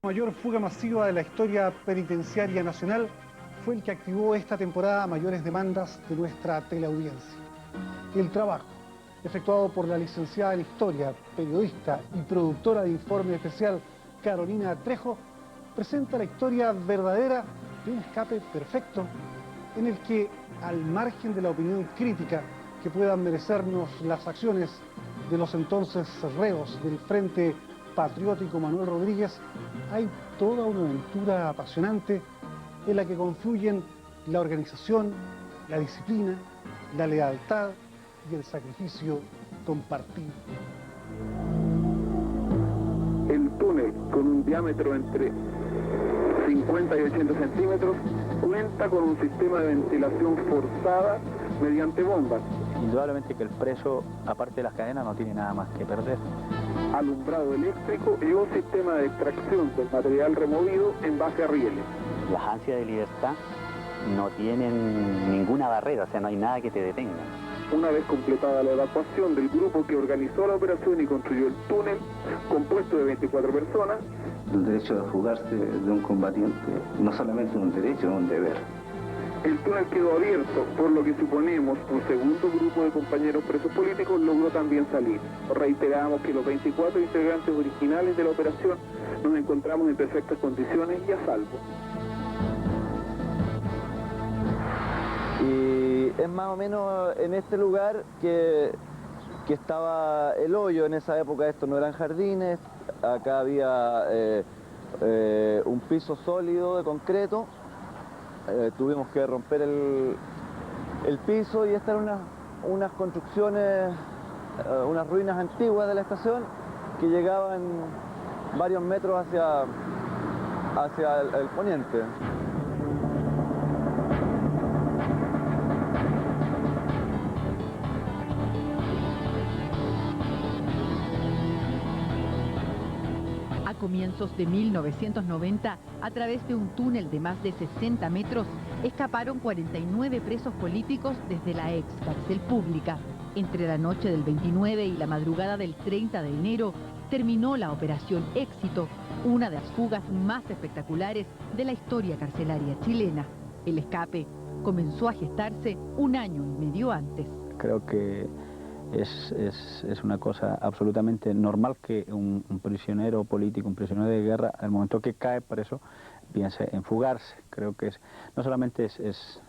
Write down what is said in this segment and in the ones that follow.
La mayor fuga masiva de la historia penitenciaria nacional fue el que activó esta temporada mayores demandas de nuestra teleaudiencia. El trabajo, efectuado por la licenciada en Historia, periodista y productora de Informe Especial Carolina Trejo, presenta la historia verdadera de un escape perfecto en el que, al margen de la opinión crítica que puedan merecernos las acciones de los entonces reos del Frente Patriótico Manuel Rodríguez, hay toda una aventura apasionante en la que confluyen la organización, la disciplina, la lealtad y el sacrificio compartido. El túnel, con un diámetro entre 50 y 80 centímetros, cuenta con un sistema de ventilación forzada mediante bombas. Indudablemente que el preso, aparte de las cadenas, no tiene nada más que perder. Alumbrado eléctrico y un sistema de extracción del material removido en base a rieles. Las ansias de libertad no tienen ninguna barrera, o sea, no hay nada que te detenga. Una vez completada la evacuación del grupo que organizó la operación y construyó el túnel, compuesto de 24 personas, el derecho de fugarse de un combatiente no solamente es un derecho, es un deber. El túnel quedó abierto, por lo que suponemos un segundo grupo de compañeros presos políticos logró también salir. Reiteramos que los 24 integrantes originales de la operación nos encontramos en perfectas condiciones y a salvo. Y es más o menos en este lugar que estaba el hoyo en esa época. Estos no eran jardines, acá había un piso sólido de concreto. Tuvimos que romper el piso y estas eran unas construcciones, unas ruinas antiguas de la estación que llegaban varios metros hacia el poniente. A comienzos de 1990, a través de un túnel de más de 60 metros, escaparon 49 presos políticos desde la ex cárcel pública. Entre la noche del 29 y la madrugada del 30 de enero, terminó la Operación Éxito, una de las fugas más espectaculares de la historia carcelaria chilena. El escape comenzó a gestarse un año y medio antes. Creo que es una cosa absolutamente normal que un prisionero político, un prisionero de guerra, al momento que cae preso, piense en fugarse. Creo que no solamente es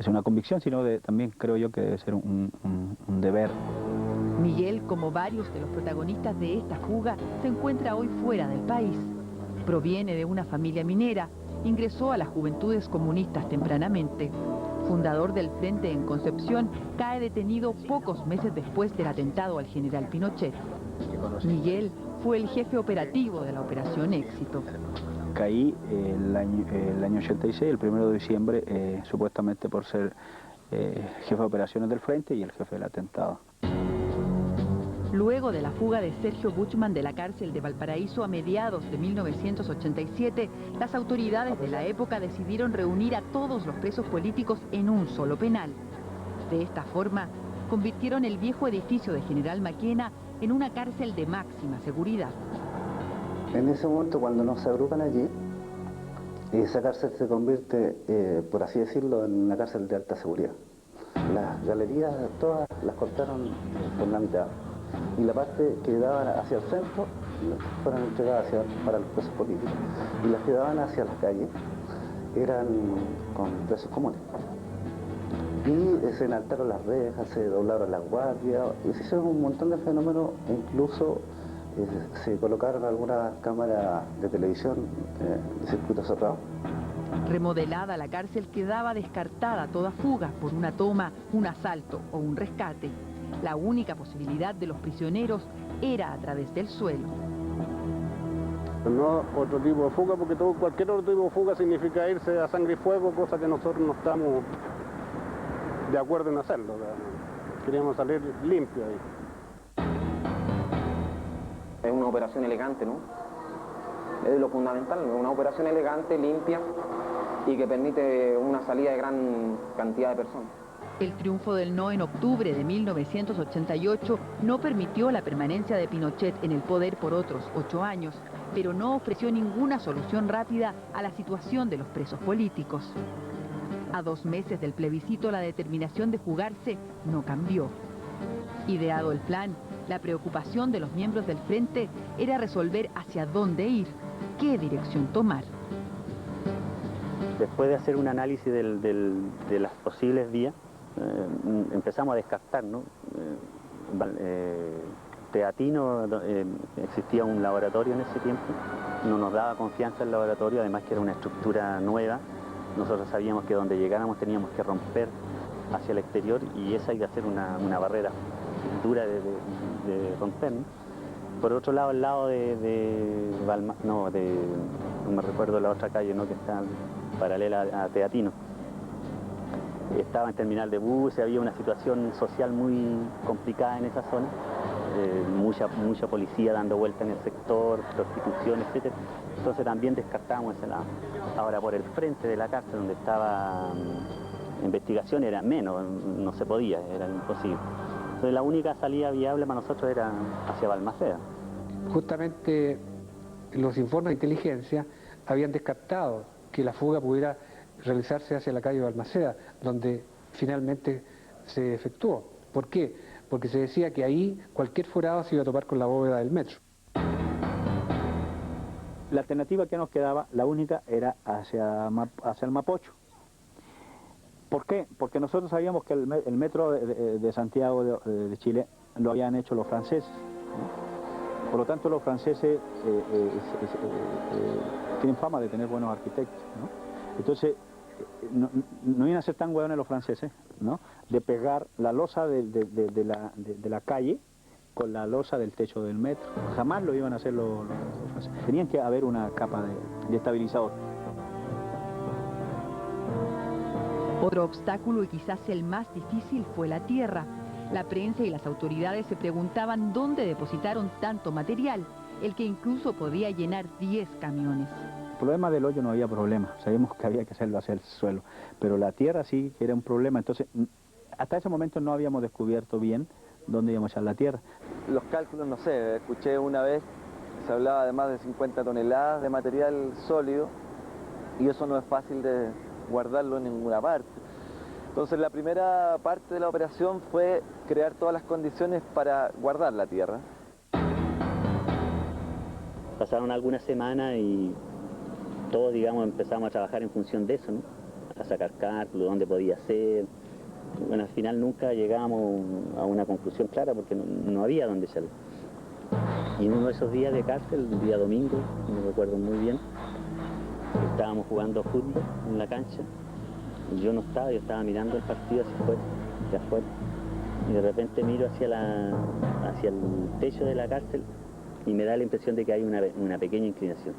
una convicción, sino también creo yo que debe ser un deber. Miguel, como varios de los protagonistas de esta fuga, se encuentra hoy fuera del país. Proviene de una familia minera, ingresó a las Juventudes Comunistas tempranamente. Fundador del Frente en Concepción, cae detenido pocos meses después del atentado al general Pinochet. Miguel fue el jefe operativo de la Operación Éxito. Caí el año 86, el 1 de diciembre, supuestamente por ser jefe de operaciones del Frente y el jefe del atentado. Luego de la fuga de Sergio Buchmann de la cárcel de Valparaíso a mediados de 1987, las autoridades de la época decidieron reunir a todos los presos políticos en un solo penal. De esta forma, convirtieron el viejo edificio de General Maquena en una cárcel de máxima seguridad. En ese momento, cuando nos agrupan allí, esa cárcel se convierte, por así decirlo, en una cárcel de alta seguridad. Las galerías todas las cortaron por la mitad. Y la parte que daban hacia el centro fueron entregadas para los presos políticos. Y las que daban hacia las calles eran con presos comunes. Y se enaltaron las rejas, se doblaron las guardias, y se hicieron un montón de fenómenos, e incluso se colocaron algunas cámaras de televisión de circuito cerrado. Remodelada, la cárcel quedaba descartada toda fuga por una toma, un asalto o un rescate. La única posibilidad de los prisioneros era a través del suelo. No otro tipo de fuga, porque cualquier otro tipo de fuga significa irse a sangre y fuego, cosa que nosotros no estamos de acuerdo en hacerlo. Queríamos salir limpios ahí. Es una operación elegante, ¿no? Es lo fundamental, una operación elegante, limpia y que permite una salida de gran cantidad de personas. El triunfo del no en octubre de 1988 no permitió la permanencia de Pinochet en el poder por otros 8 años, pero no ofreció ninguna solución rápida a la situación de los presos políticos. A 2 meses del plebiscito, la determinación de fugarse no cambió. Ideado el plan, la preocupación de los miembros del Frente era resolver hacia dónde ir, qué dirección tomar. Después de hacer un análisis de las posibles vías, empezamos a descartar, ¿no? Teatino, existía un laboratorio en ese tiempo, no nos daba confianza el laboratorio, además que era una estructura nueva. Nosotros sabíamos que donde llegáramos teníamos que romper hacia el exterior y esa iba a ser una barrera dura de romper, ¿no? Por otro lado, al lado no me recuerdo la otra calle, ¿no?, que está paralela a Teatino. Estaba en terminal de buses, había una situación social muy complicada en esa zona, mucha policía dando vuelta en el sector, prostitución, etc. Entonces también descartábamos ese lado. Ahora, por el frente de la cárcel donde estaba investigación era menos, no se podía, era imposible. Entonces la única salida viable para nosotros era hacia Balmaceda. Justamente los informes de inteligencia habían descartado que la fuga pudiera realizarse hacia la calle Balmaceda, donde finalmente se efectuó. ¿Por qué? Porque se decía que ahí cualquier forado se iba a topar con la bóveda del metro. La alternativa que nos quedaba, la única, era hacia el Mapocho. ¿Por qué? Porque nosotros sabíamos que el metro de Santiago de Chile lo habían hecho los franceses, ¿no? Por lo tanto, los franceses tienen fama de tener buenos arquitectos, ¿no? Entonces, no iban a ser tan hueones los franceses, ¿no?, de pegar la losa de la calle con la losa del techo del metro. Jamás lo iban a hacer los franceses. Tenían que haber una capa de estabilizador. Otro obstáculo, y quizás el más difícil, fue la tierra. La prensa y las autoridades se preguntaban dónde depositaron tanto material, el que incluso podía llenar 10 camiones. El problema del hoyo no había problema, sabíamos que había que hacerlo hacia el suelo, pero la tierra sí que era un problema. Entonces, hasta ese momento no habíamos descubierto bien dónde íbamos a echar la tierra. Los cálculos, no sé, escuché una vez, se hablaba de más de 50 toneladas de material sólido, y eso no es fácil de guardarlo en ninguna parte. Entonces la primera parte de la operación fue crear todas las condiciones para guardar la tierra. Pasaron algunas semanas y todos, digamos, empezamos a trabajar en función de eso, ¿no?, a sacar cálculos, dónde podía ser. Bueno, al final nunca llegamos a una conclusión clara porque no había dónde salir. Y en uno de esos días de cárcel, el día domingo, me recuerdo muy bien, estábamos jugando fútbol en la cancha. Yo no estaba, yo estaba mirando el partido hacia afuera, y de repente miro hacia el techo de la cárcel y me da la impresión de que hay una pequeña inclinación.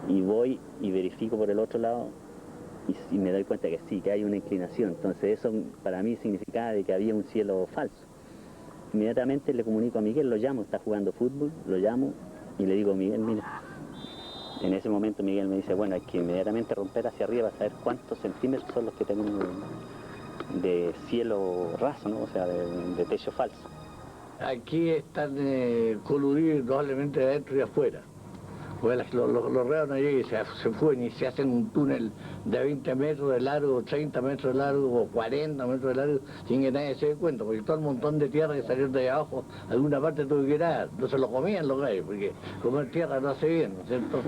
Y voy y verifico por el otro lado y me doy cuenta que sí, que hay una inclinación. Entonces eso para mí significaba de que había un cielo falso. Inmediatamente le comunico a Miguel, lo llamo, está jugando fútbol, lo llamo y le digo: Miguel, mira. En ese momento Miguel me dice: bueno, hay que inmediatamente romper hacia arriba para saber cuántos centímetros son los que tenemos de cielo raso, ¿no?, o sea, de techo falso. Aquí están coludidos dos elementos de adentro y afuera. Pues los reos no llegan y se fugen y se hacen un túnel de 20 metros de largo, 30 metros de largo o 40 metros de largo sin que nadie se dé cuenta, porque todo el montón de tierra que salió de ahí abajo, alguna parte tuvo que ir a, no se lo comían los gallos, porque comer tierra no hace bien, ¿no es cierto?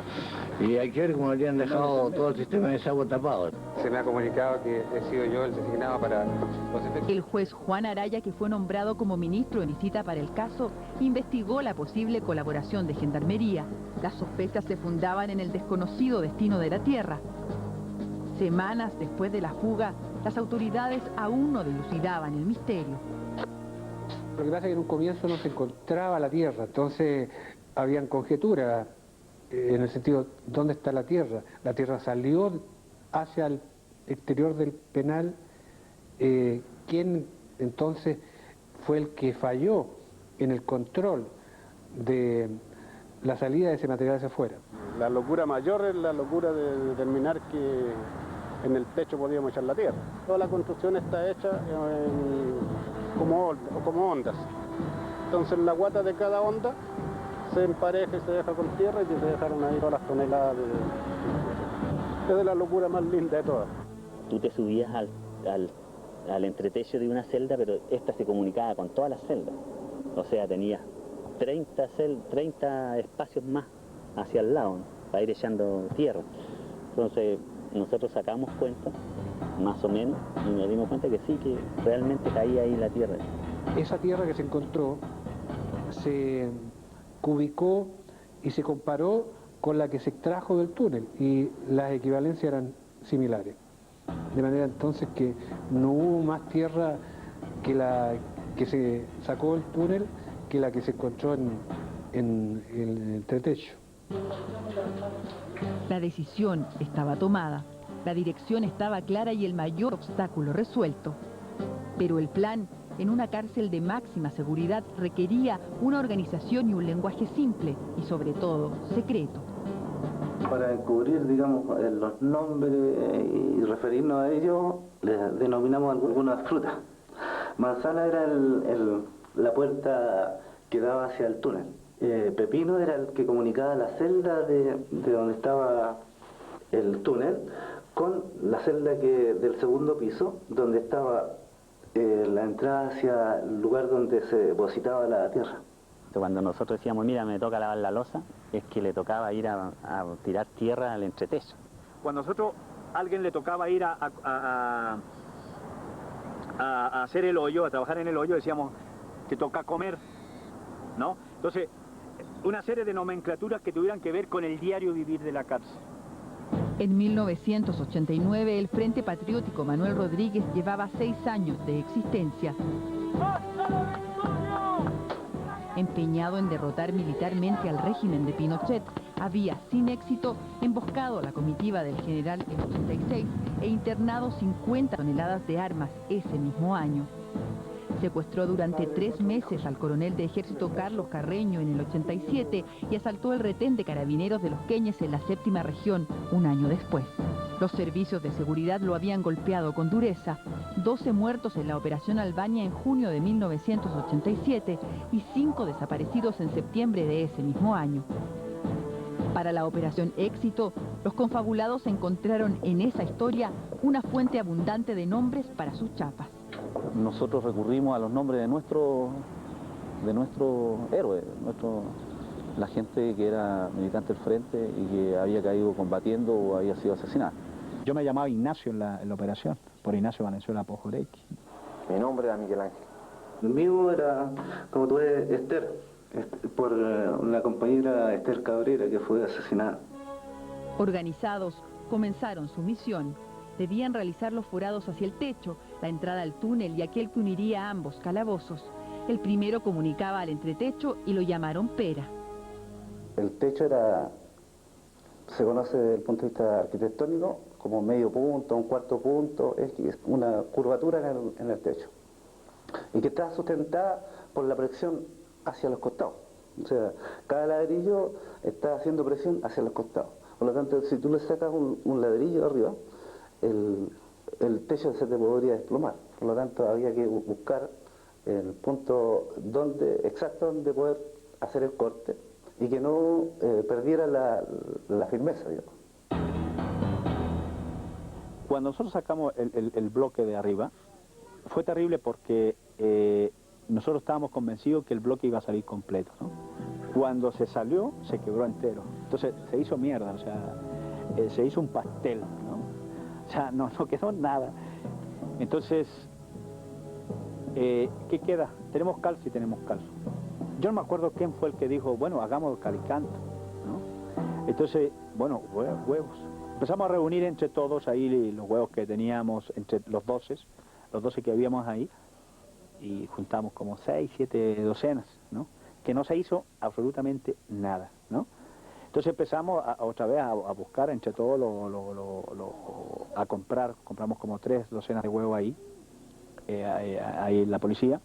Y hay que ver cómo habrían dejado todo el sistema de desagüe tapado. Se me ha comunicado que he sido yo el designado para los efectos. El juez Juan Araya, que fue nombrado como ministro en visita para el caso, investigó la posible colaboración de Gendarmería. Las sospechas se fundaban en el desconocido destino de la tierra. Semanas después de la fuga, las autoridades aún no dilucidaban el misterio. Lo que pasa es que en un comienzo no se encontraba la tierra, entonces habían conjeturas en el sentido, ¿dónde está la tierra? La tierra salió hacia el exterior del penal. ¿Quién entonces fue el que falló en el control de la salida de ese material hacia afuera? La locura mayor es la locura de determinar que en el techo podíamos echar la tierra. Toda la construcción está hecha como ondas. Entonces la guata de cada onda se empareja y se deja con tierra y se dejaron ahí todas las toneladas es de la locura más linda de todas. Tú te subías al entretecho de una celda, pero esta se comunicaba con todas las celdas. O sea, tenía 30 espacios más hacia el lado, ¿no?, para ir echando tierra. Entonces nosotros sacamos cuenta, más o menos, y nos dimos cuenta que sí, que realmente caía ahí la tierra. Esa tierra que se encontró se ubicó y se comparó con la que se extrajo del túnel y las equivalencias eran similares. De manera entonces que no hubo más tierra que la que se sacó del túnel que la que se encontró en el entretecho. La decisión estaba tomada, la dirección estaba clara y el mayor obstáculo resuelto. Pero el plan, en una cárcel de máxima seguridad, requería una organización y un lenguaje simple y sobre todo secreto. Para encubrir, digamos, los nombres y referirnos a ellos, les denominamos algunas frutas. Manzana era la puerta que daba hacia el túnel. Pepino era el que comunicaba la celda de donde estaba el túnel con la celda del segundo piso, donde estaba la entrada hacia el lugar donde se depositaba la tierra. Cuando nosotros decíamos, mira, me toca lavar la loza, es que le tocaba ir a tirar tierra al entretecho. Cuando a alguien le tocaba ir a hacer el hoyo, a trabajar en el hoyo, decíamos, te toca comer, ¿no? Entonces, una serie de nomenclaturas que tuvieran que ver con el diario vivir de la cárcel. En 1989, el Frente Patriótico Manuel Rodríguez llevaba 6 años de existencia. Empeñado en derrotar militarmente al régimen de Pinochet, había, sin éxito, emboscado a la comitiva del general en 86 e internado 50 toneladas de armas ese mismo año. Secuestró durante 3 meses al coronel de ejército Carlos Carreño en el 87 y asaltó el retén de carabineros de Los Queñes en la 7ª región un año después. Los servicios de seguridad lo habían golpeado con dureza. 12 muertos en la Operación Albania en junio de 1987 y 5 desaparecidos en septiembre de ese mismo año. Para la Operación Éxito, los confabulados encontraron en esa historia una fuente abundante de nombres para sus chapas. Nosotros recurrimos a los nombres de nuestro héroe, la gente que era militante del frente y que había caído combatiendo o había sido asesinada. Yo me llamaba Ignacio en la operación, por Ignacio Valenzuela Pojoreiki. Mi nombre era Miguel Ángel. El mío era, como tú ves, Esther, por una compañera Esther Cabrera que fue asesinada. Organizados, comenzaron su misión. Debían realizar los forados hacia el techo, la entrada al túnel y aquel que uniría a ambos calabozos. El primero comunicaba al entretecho y lo llamaron Pera. El techo se conoce desde el punto de vista arquitectónico como medio punto, un cuarto punto, es una curvatura en el techo. Y que está sustentada por la presión hacia los costados. O sea, cada ladrillo está haciendo presión hacia los costados. Por lo tanto, si tú le sacas un ladrillo arriba, el techo se te podría desplomar. Por lo tanto, había que buscar el punto exacto donde poder hacer el corte y que no perdiera la firmeza, digamos. Cuando nosotros sacamos el bloque de arriba, fue terrible porque nosotros estábamos convencidos que el bloque iba a salir completo, ¿no? Cuando se salió, se quebró entero. Entonces se hizo mierda, o sea, se hizo un pastel, ¿no? O sea, no quedó nada. Entonces, ¿qué queda? Tenemos cal, sí tenemos cal. Yo no me acuerdo quién fue el que dijo, bueno, hagamos calicanto, ¿no? Entonces, bueno, huevos. Empezamos a reunir entre todos ahí los huevos que teníamos, entre los 12 que habíamos ahí, y juntamos como 6, 7 docenas, ¿no? Que no se hizo absolutamente nada, ¿no? Entonces empezamos otra vez a buscar entre todos, a compramos como 3 docenas de huevos ahí en la policía,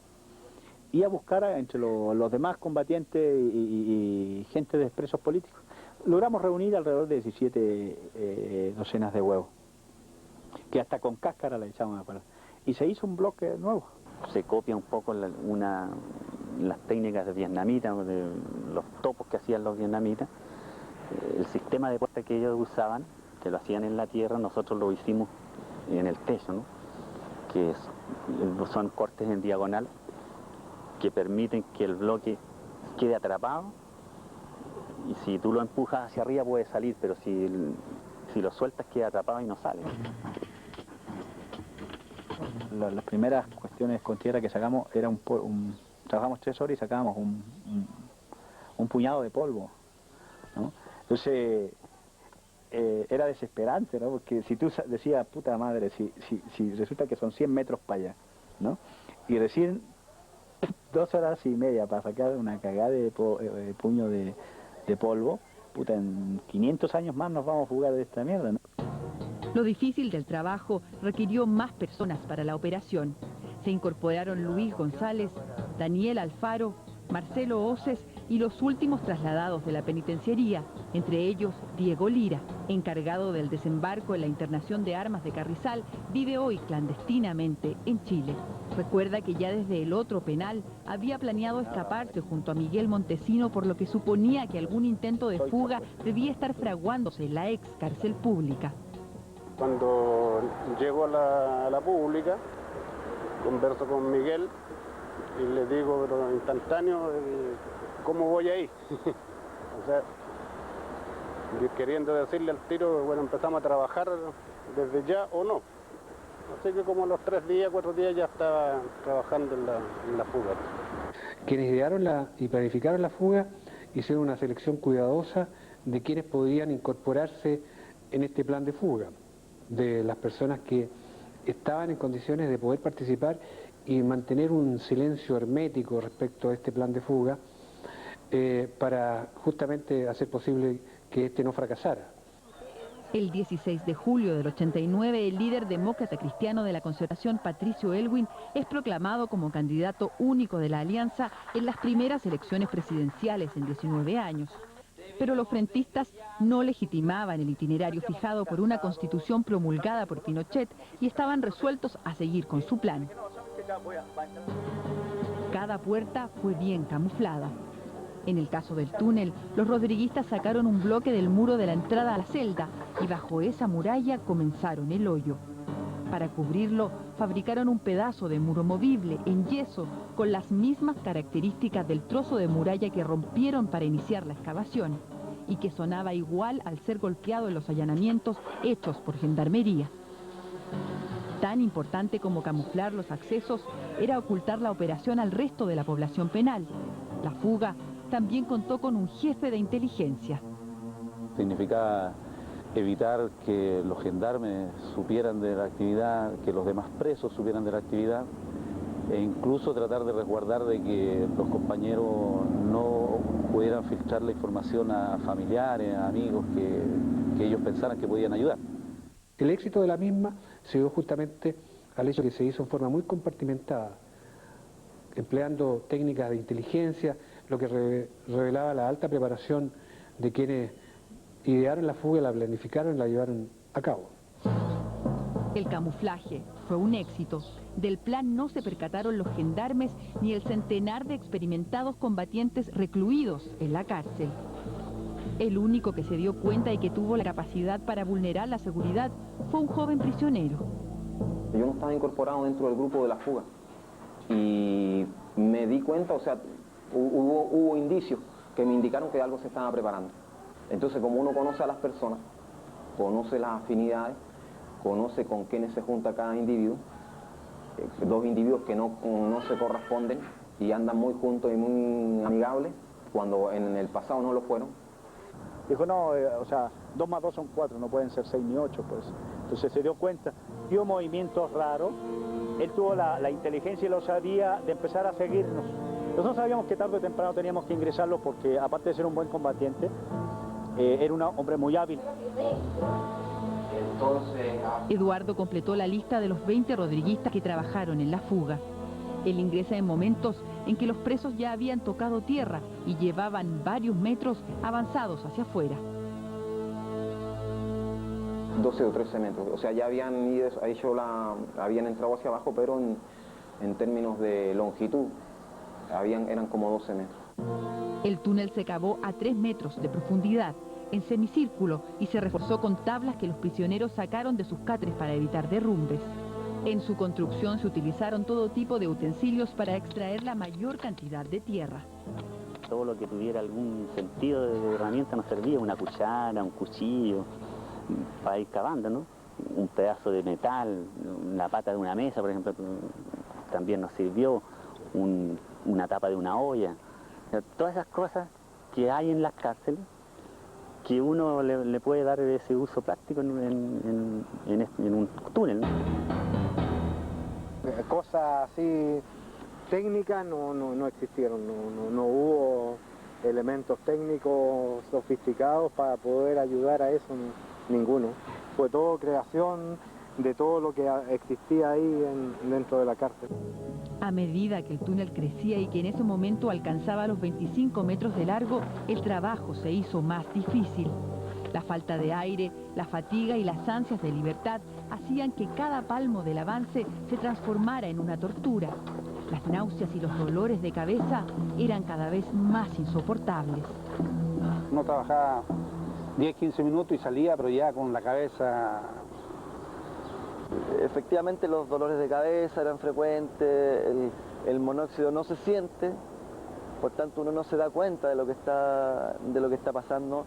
y a buscar entre los demás combatientes y gente de presos políticos. Logramos reunir alrededor de 17 docenas de huevos. que hasta con cáscara le echaban a parar. Y se hizo un bloque nuevo. Se copia un poco las técnicas de vietnamitas, de los topos que hacían los vietnamitas. El sistema de puerta que ellos usaban, que lo hacían en la tierra, nosotros lo hicimos en el techo, ¿no? Que son cortes en diagonal que permiten que el bloque quede atrapado, y si tú lo empujas hacia arriba puede salir, pero si lo sueltas queda atrapado y no sale. Las primeras cuestiones con tierra que sacamos era trabajamos 3 horas y sacábamos un puñado de polvo, ¿no? Entonces era desesperante, ¿no? Porque si tú decías, puta madre, si resulta que son 100 metros para allá, ¿no? Y recién 2 horas y media para sacar una cagada de puño de polvo, puta, en 500 años más nos vamos a jugar de esta mierda, ¿no? Lo difícil del trabajo requirió más personas para la operación. Se incorporaron Luis González, Daniel Alfaro, Marcelo Oces y los últimos trasladados de la penitenciaría, entre ellos Diego Lira, encargado del desembarco en la internación de armas de Carrizal, vive hoy clandestinamente en Chile. Recuerda que ya desde el otro penal había planeado escaparse junto a Miguel Montesino, por lo que suponía que algún intento de fuga debía estar fraguándose en la ex cárcel pública. Cuando llego a la pública, converso con Miguel y le digo, pero instantáneo, ¿cómo voy ahí? O sea, queriendo decirle al tiro, bueno, empezamos a trabajar desde ya o no. Así que como a los 3 días, 4 días ya estaba trabajando en la fuga. Quienes idearon y planificaron la fuga hicieron una selección cuidadosa de quienes podían incorporarse en este plan de fuga, de las personas que estaban en condiciones de poder participar y mantener un silencio hermético respecto a este plan de fuga para justamente hacer posible que este no fracasara. El 16 de julio del 89, el líder demócrata cristiano de la Concertación, Patricio Aylwin, es proclamado como candidato único de la alianza en las primeras elecciones presidenciales en 19 años. Pero los frentistas no legitimaban el itinerario fijado por una constitución promulgada por Pinochet y estaban resueltos a seguir con su plan. Cada puerta fue bien camuflada. En el caso del túnel, los rodriguistas sacaron un bloque del muro de la entrada a la celda y bajo esa muralla comenzaron el hoyo. Para cubrirlo, fabricaron un pedazo de muro movible en yeso con las mismas características del trozo de muralla que rompieron para iniciar la excavación y que sonaba igual al ser golpeado en los allanamientos hechos por Gendarmería. Tan importante como camuflar los accesos era ocultar la operación al resto de la población penal. La fuga también contó con un jefe de inteligencia. Significaba evitar que los gendarmes supieran de la actividad, que los demás presos supieran de la actividad, e incluso tratar de resguardar de que los compañeros no pudieran filtrar la información a familiares, a amigos que ellos pensaran que podían ayudar. El éxito de la misma se dio justamente al hecho que se hizo en forma muy compartimentada, empleando técnicas de inteligencia, lo que revelaba la alta preparación de quienes idearon la fuga, la planificaron y la llevaron a cabo. El camuflaje fue un éxito. Del plan no se percataron los gendarmes ni el centenar de experimentados combatientes recluidos en la cárcel. El único que se dio cuenta y que tuvo la capacidad para vulnerar la seguridad fue un joven prisionero. Yo no estaba incorporado dentro del grupo de la fuga y me di cuenta, o sea, hubo indicios que me indicaron que algo se estaba preparando. Entonces, como uno conoce a las personas, conoce las afinidades, conoce con quiénes se junta cada individuo, 2 individuos que no se corresponden y andan muy juntos y muy amigables, cuando en el pasado no lo fueron. Dijo, no, o sea, 2 más 2 son 4, no pueden ser 6 ni 8, pues. Entonces se dio cuenta, vio movimientos raros, él tuvo la inteligencia y la osadía de empezar a seguirnos. Nosotros sabíamos que tarde o temprano teníamos que ingresarlo porque, aparte de ser un buen combatiente, era un hombre muy hábil. Eduardo completó la lista de los 20 rodriguistas que trabajaron en la fuga. Él ingresa en momentos en que los presos ya habían tocado tierra y llevaban varios metros avanzados hacia afuera. 12 o 13 metros. O sea, ya habían habían entrado hacia abajo, pero en términos de longitud, eran como 12 metros. El túnel se cavó a 3 metros de profundidad, en semicírculo, y se reforzó con tablas que los prisioneros sacaron de sus catres para evitar derrumbes. En su construcción se utilizaron todo tipo de utensilios para extraer la mayor cantidad de tierra. Todo lo que tuviera algún sentido de herramienta nos servía, una cuchara, un cuchillo, para ir cavando, ¿no? Un pedazo de metal, la pata de una mesa, por ejemplo, también nos sirvió, una tapa de una olla. O sea, todas esas cosas que hay en las cárceles, que uno le puede dar ese uso práctico en un túnel, ¿no? Cosas así técnicas no existieron, no hubo elementos técnicos sofisticados para poder ayudar a eso, ninguno. Fue todo creación de todo lo que existía ahí dentro de la cárcel. A medida que el túnel crecía y que en ese momento alcanzaba los 25 metros de largo, el trabajo se hizo más difícil. La falta de aire, la fatiga y las ansias de libertad hacían que cada palmo del avance se transformara en una tortura. Las náuseas y los dolores de cabeza eran cada vez más insoportables. Uno trabajaba 10-15 minutos y salía, pero ya con la cabeza... Efectivamente los dolores de cabeza eran frecuentes, el monóxido no se siente, por tanto uno no se da cuenta de lo que está pasando,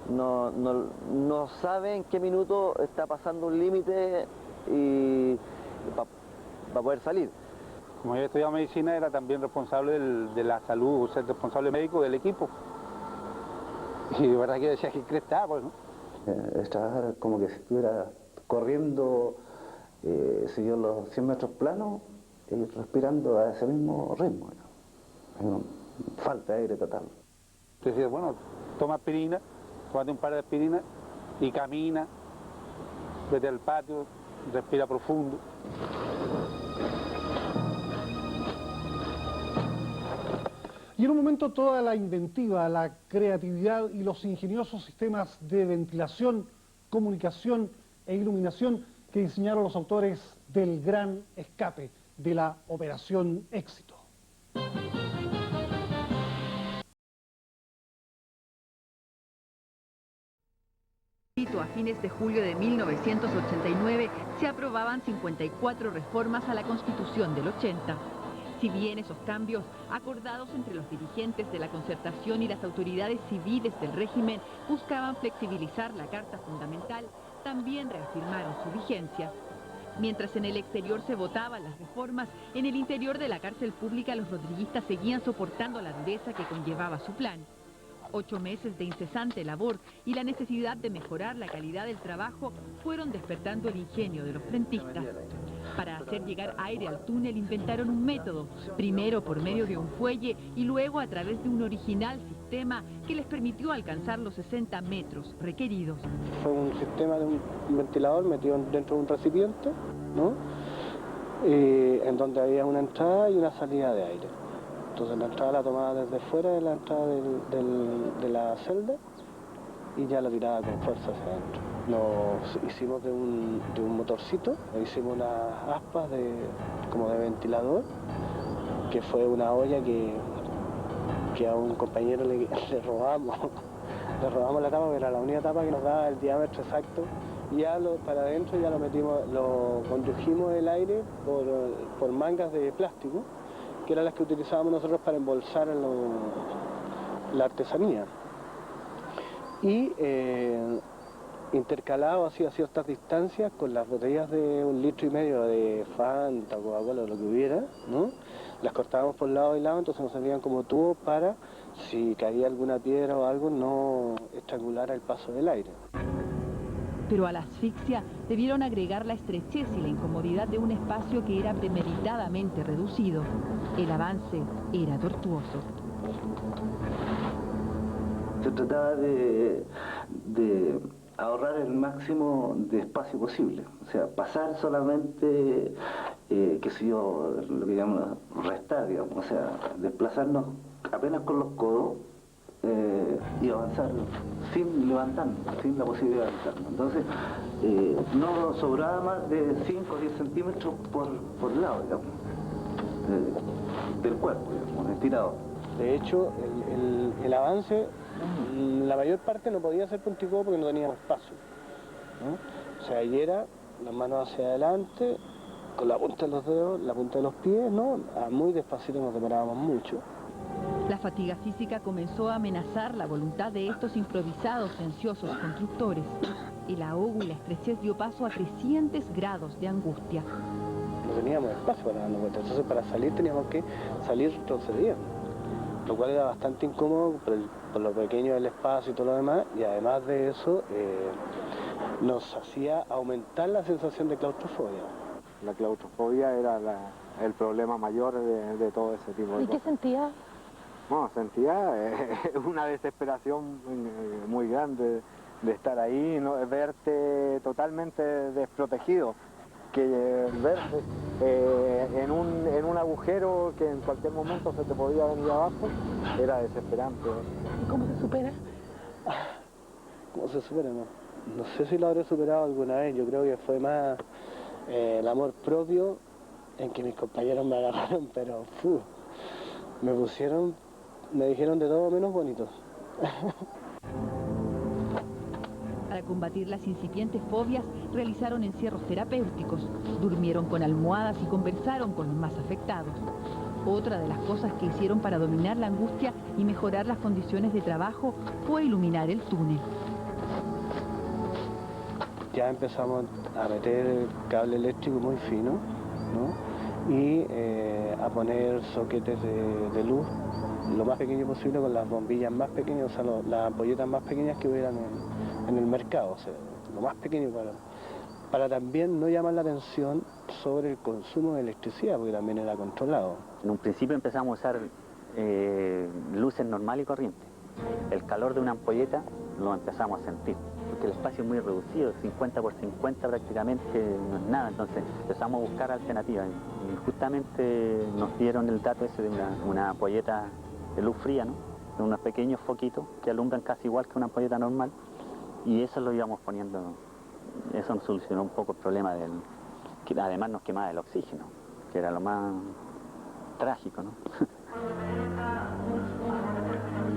no sabe en qué minuto está pasando un límite y para poder salir. Como yo he estudiado medicina, era también responsable de la salud, o sea, responsable médico del equipo. Y de verdad que decía que estaba, pues, ¿no? Es trabajar como que si estuviera corriendo, siguió los 100 metros planos y respirando a ese mismo ritmo. Falta de aire total. Entonces, bueno, toma aspirina, tómate un par de aspirinas y camina, vete al patio, respira profundo. Y en un momento toda la inventiva, la creatividad y los ingeniosos sistemas de ventilación, comunicación e iluminación que diseñaron los autores del gran escape de la Operación Éxito. A fines de julio de 1989 se aprobaban 54 reformas a la Constitución del 80. Si bien esos cambios, acordados entre los dirigentes de la Concertación y las autoridades civiles del régimen, buscaban flexibilizar la Carta Fundamental, también reafirmaron su vigencia. Mientras en el exterior se votaban las reformas, en el interior de la cárcel pública los rodriguistas seguían soportando la dureza que conllevaba su plan. 8 meses de incesante labor y la necesidad de mejorar la calidad del trabajo fueron despertando el ingenio de los frentistas. Para hacer llegar aire al túnel inventaron un método, primero por medio de un fuelle y luego a través de un original sistema que les permitió alcanzar los 60 metros requeridos. Fue un sistema de un ventilador metido dentro de un recipiente, ¿no? En donde había una entrada y una salida de aire. Entonces la entrada la tomaba desde fuera de la entrada de la celda y ya la tiraba con fuerza hacia adentro. Lo hicimos de un motorcito, hicimos unas aspas como de ventilador, que fue una olla que a un compañero le robamos. Le robamos la tapa, que era la única tapa que nos daba el diámetro exacto. Y ya para adentro ya lo metimos, lo condujimos el aire por mangas de plástico, que eran las que utilizábamos nosotros para embolsar la artesanía. Y intercalado así a ciertas distancias con las botellas de 1,5 litros de Fanta, Coca-Cola, lo que hubiera, ¿no? Las cortábamos por lado y lado, entonces nos servían como tubos para, si caía alguna piedra o algo, no estrangulara el paso del aire. Pero a la asfixia debieron agregar la estrechez y la incomodidad de un espacio que era premeditadamente reducido. El avance era tortuoso. Se trataba de ahorrar el máximo de espacio posible, o sea, pasar solamente, qué sé yo, lo que llamamos restar, digamos, o sea, desplazarnos apenas con los codos y avanzar sin levantarnos, sin la posibilidad de levantarnos. Entonces, no sobraba más de 5 o 10 centímetros por lado, digamos, del cuerpo, digamos, estirado. De hecho, el avance, la mayor parte no podía ser puntiagudo porque no teníamos espacio, ¿no? O sea, ahí era las manos hacia adelante, con la punta de los dedos, la punta de los pies, ¿no? Muy despacito, nos demorábamos mucho. La fatiga física comenzó a amenazar la voluntad de estos improvisados y ansiosos constructores. El ahogo y la estrechez dio paso a crecientes grados de angustia. No teníamos espacio para darnos vuelta, entonces para salir teníamos que salir retrocediendo, lo cual era bastante incómodo por lo pequeño del espacio y todo lo demás, y además de eso nos hacía aumentar la sensación de claustrofobia. La claustrofobia era el problema mayor de todo ese tipo de cosas. ¿Y qué sentías? No, sentía una desesperación muy grande de estar ahí, ¿no? Verte totalmente desprotegido, que verte en un agujero que en cualquier momento se te podía venir abajo, era desesperante. ¿Y cómo se supera? ¿Cómo se supera? No sé si lo habré superado alguna vez, yo creo que fue más el amor propio en que mis compañeros me agarraron, pero me dijeron de todo menos bonito. Para combatir las incipientes fobias, realizaron encierros terapéuticos, durmieron con almohadas y conversaron con los más afectados. Otra de las cosas que hicieron para dominar la angustia y mejorar las condiciones de trabajo fue iluminar el túnel. Ya empezamos a meter cable eléctrico muy fino, ¿no? Y a poner soquetes de luz lo más pequeño posible, con las bombillas más pequeñas, o sea, las ampolletas más pequeñas que hubieran en el mercado, o sea, lo más pequeño para también no llamar la atención sobre el consumo de electricidad, porque también era controlado. En un principio empezamos a usar luces normal y corriente. El calor de una ampolleta lo empezamos a sentir, porque el espacio es muy reducido, 50 por 50 prácticamente no es nada, entonces empezamos a buscar alternativas y justamente nos dieron el dato ese de una ampolleta de luz fría, ¿no? De unos pequeños foquitos que alumbran casi igual que una ampolleta normal, y eso lo íbamos poniendo. Eso nos solucionó un poco el problema que además nos quemaba el oxígeno, que era lo más trágico, ¿no?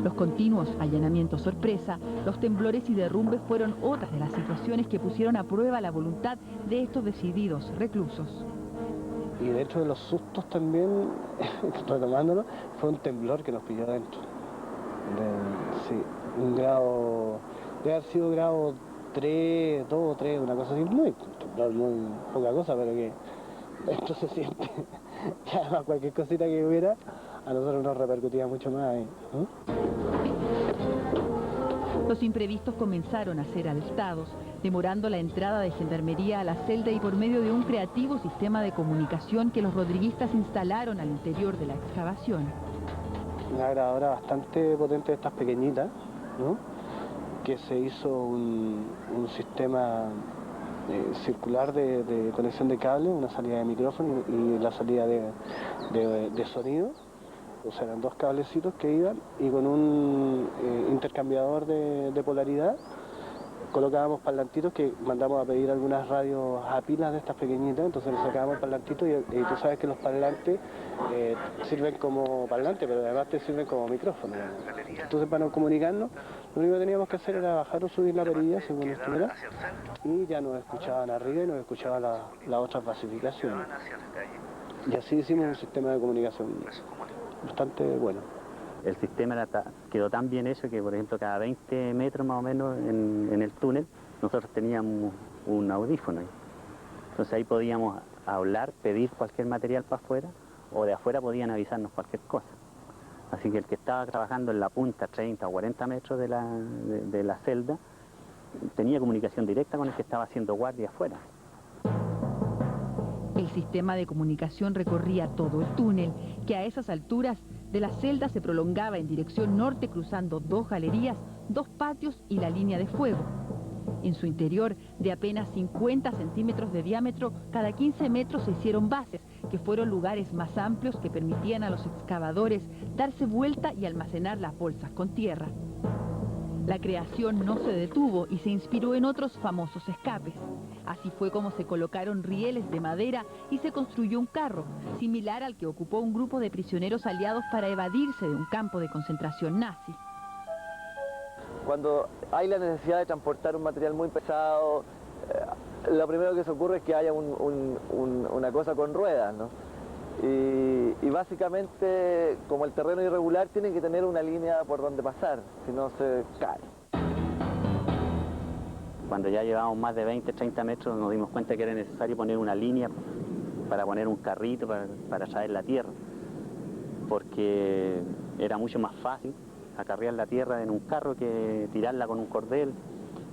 Los continuos allanamientos sorpresa, los temblores y derrumbes fueron otras de las situaciones que pusieron a prueba la voluntad de estos decididos reclusos. Y dentro de los sustos también, retomándolo, fue un temblor que nos pilló adentro. Sí, un grado, debe haber sido grado 3, 2 o 3, una cosa así, muy poca cosa, pero que esto se siente. Y además cualquier cosita que hubiera, a nosotros nos repercutía mucho más ahí, ¿no? Los imprevistos comenzaron a ser alertados, demorando la entrada de gendarmería a la celda y por medio de un creativo sistema de comunicación que los rodriguistas instalaron al interior de la excavación. Una grabadora bastante potente de estas pequeñitas, ¿no? Que se hizo un sistema circular de conexión de cable, una salida de micrófono y la salida de sonido. O sea, eran dos cablecitos que iban y con un intercambiador de polaridad colocábamos parlantitos que mandamos a pedir algunas radios a pilas de estas pequeñitas, entonces le sacábamos el parlantito y tú sabes que los parlantes sirven como parlantes, pero además te sirven como micrófono. Entonces para no comunicarnos, lo único que teníamos que hacer era bajar o subir la perilla según estuviera y ya nos escuchaban arriba y nos escuchaban las otras basificaciones. Y así hicimos un sistema de comunicación bastante bueno. El sistema quedó tan bien hecho que, por ejemplo, cada 20 metros más o menos en el túnel, nosotros teníamos un audífono ahí. Entonces ahí podíamos hablar, pedir cualquier material para afuera, o de afuera podían avisarnos cualquier cosa. Así que el que estaba trabajando en la punta, 30 o 40 metros de la celda, tenía comunicación directa con el que estaba haciendo guardia afuera. El sistema de comunicación recorría todo el túnel, que a esas alturas de la celda se prolongaba en dirección norte cruzando 2 galerías, 2 patios y la línea de fuego. En su interior, de apenas 50 centímetros de diámetro, cada 15 metros se hicieron bases que fueron lugares más amplios que permitían a los excavadores darse vuelta y almacenar las bolsas con tierra. La creación no se detuvo y se inspiró en otros famosos escapes. Así fue como se colocaron rieles de madera y se construyó un carro, similar al que ocupó un grupo de prisioneros aliados para evadirse de un campo de concentración nazi. Cuando hay la necesidad de transportar un material muy pesado, lo primero que se ocurre es que haya una cosa con ruedas, ¿no? Y básicamente, como el terreno es irregular, tiene que tener una línea por donde pasar, si no se cae. Cuando ya llevábamos más de 20, 30 metros nos dimos cuenta que era necesario poner una línea para poner un carrito para traer la tierra, porque era mucho más fácil acarrear la tierra en un carro que tirarla con un cordel.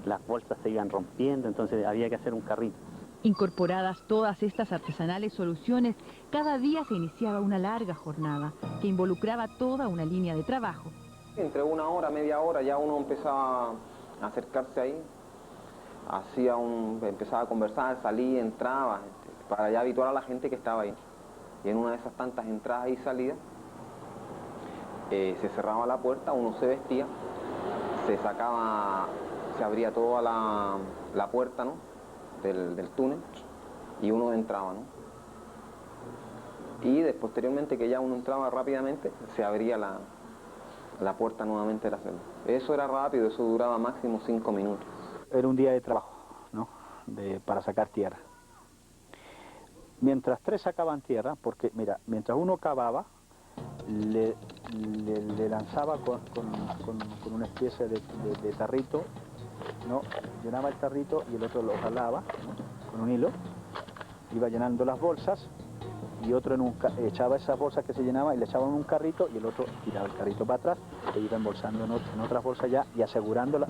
Las bolsas se iban rompiendo, entonces había que hacer un carrito. Incorporadas todas estas artesanales soluciones, cada día se iniciaba una larga jornada que involucraba toda una línea de trabajo. Entre una hora, media hora ya uno empezaba a acercarse ahí, empezaba a conversar, salía, entraba, para ya habituar a la gente que estaba ahí. Y en una de esas tantas entradas y salidas, se cerraba la puerta, uno se vestía, se abría toda la puerta, ¿no?, del túnel, y uno entraba, ¿no? Y posteriormente que ya uno entraba rápidamente, se abría la puerta nuevamente de la celda. Eso era rápido, eso duraba máximo 5 minutos. Era un día de trabajo, ¿no?, para sacar tierra. Mientras 3 sacaban tierra, porque mira, mientras uno cavaba, le lanzaba con una especie de tarrito, ¿no?, llenaba el tarrito y el otro lo jalaba, ¿no?, con un hilo, iba llenando las bolsas, y otro echaba esas bolsas que se llenaban y le echaba en un carrito, y el otro tiraba el carrito para atrás e iba embolsando en otras bolsas ya y asegurándolas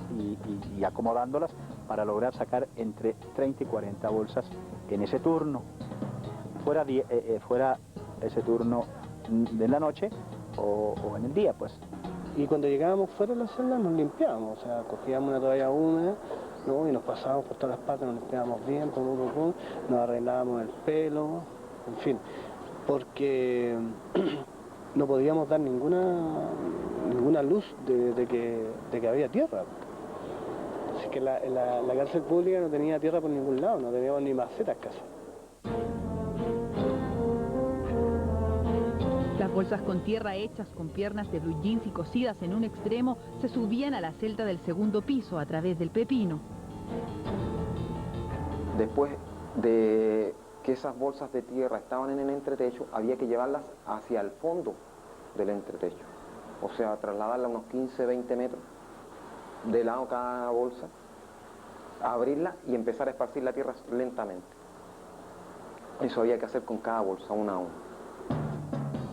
y acomodándolas para lograr sacar entre 30 y 40 bolsas en ese turno. Fuera ese turno de la noche o en el día, pues. Y cuando llegábamos fuera de la celda nos limpiábamos, o sea, cogíamos una toalla húmeda, ¿no?, y nos pasábamos por todas las patas, nos limpiábamos bien, nos arreglábamos el pelo, en fin, porque no podíamos dar ninguna luz de que había tierra. Así que la cárcel pública no tenía tierra por ningún lado, no teníamos ni macetas casi. Las bolsas con tierra hechas con piernas de blue jeans y cosidas en un extremo se subían a la celda del segundo piso a través del pepino. Después de que esas bolsas de tierra estaban en el entretecho, había que llevarlas hacia el fondo del entretecho. O sea, trasladarlas unos 15, 20 metros de lado cada bolsa, abrirla y empezar a esparcir la tierra lentamente. Eso había que hacer con cada bolsa, una a una.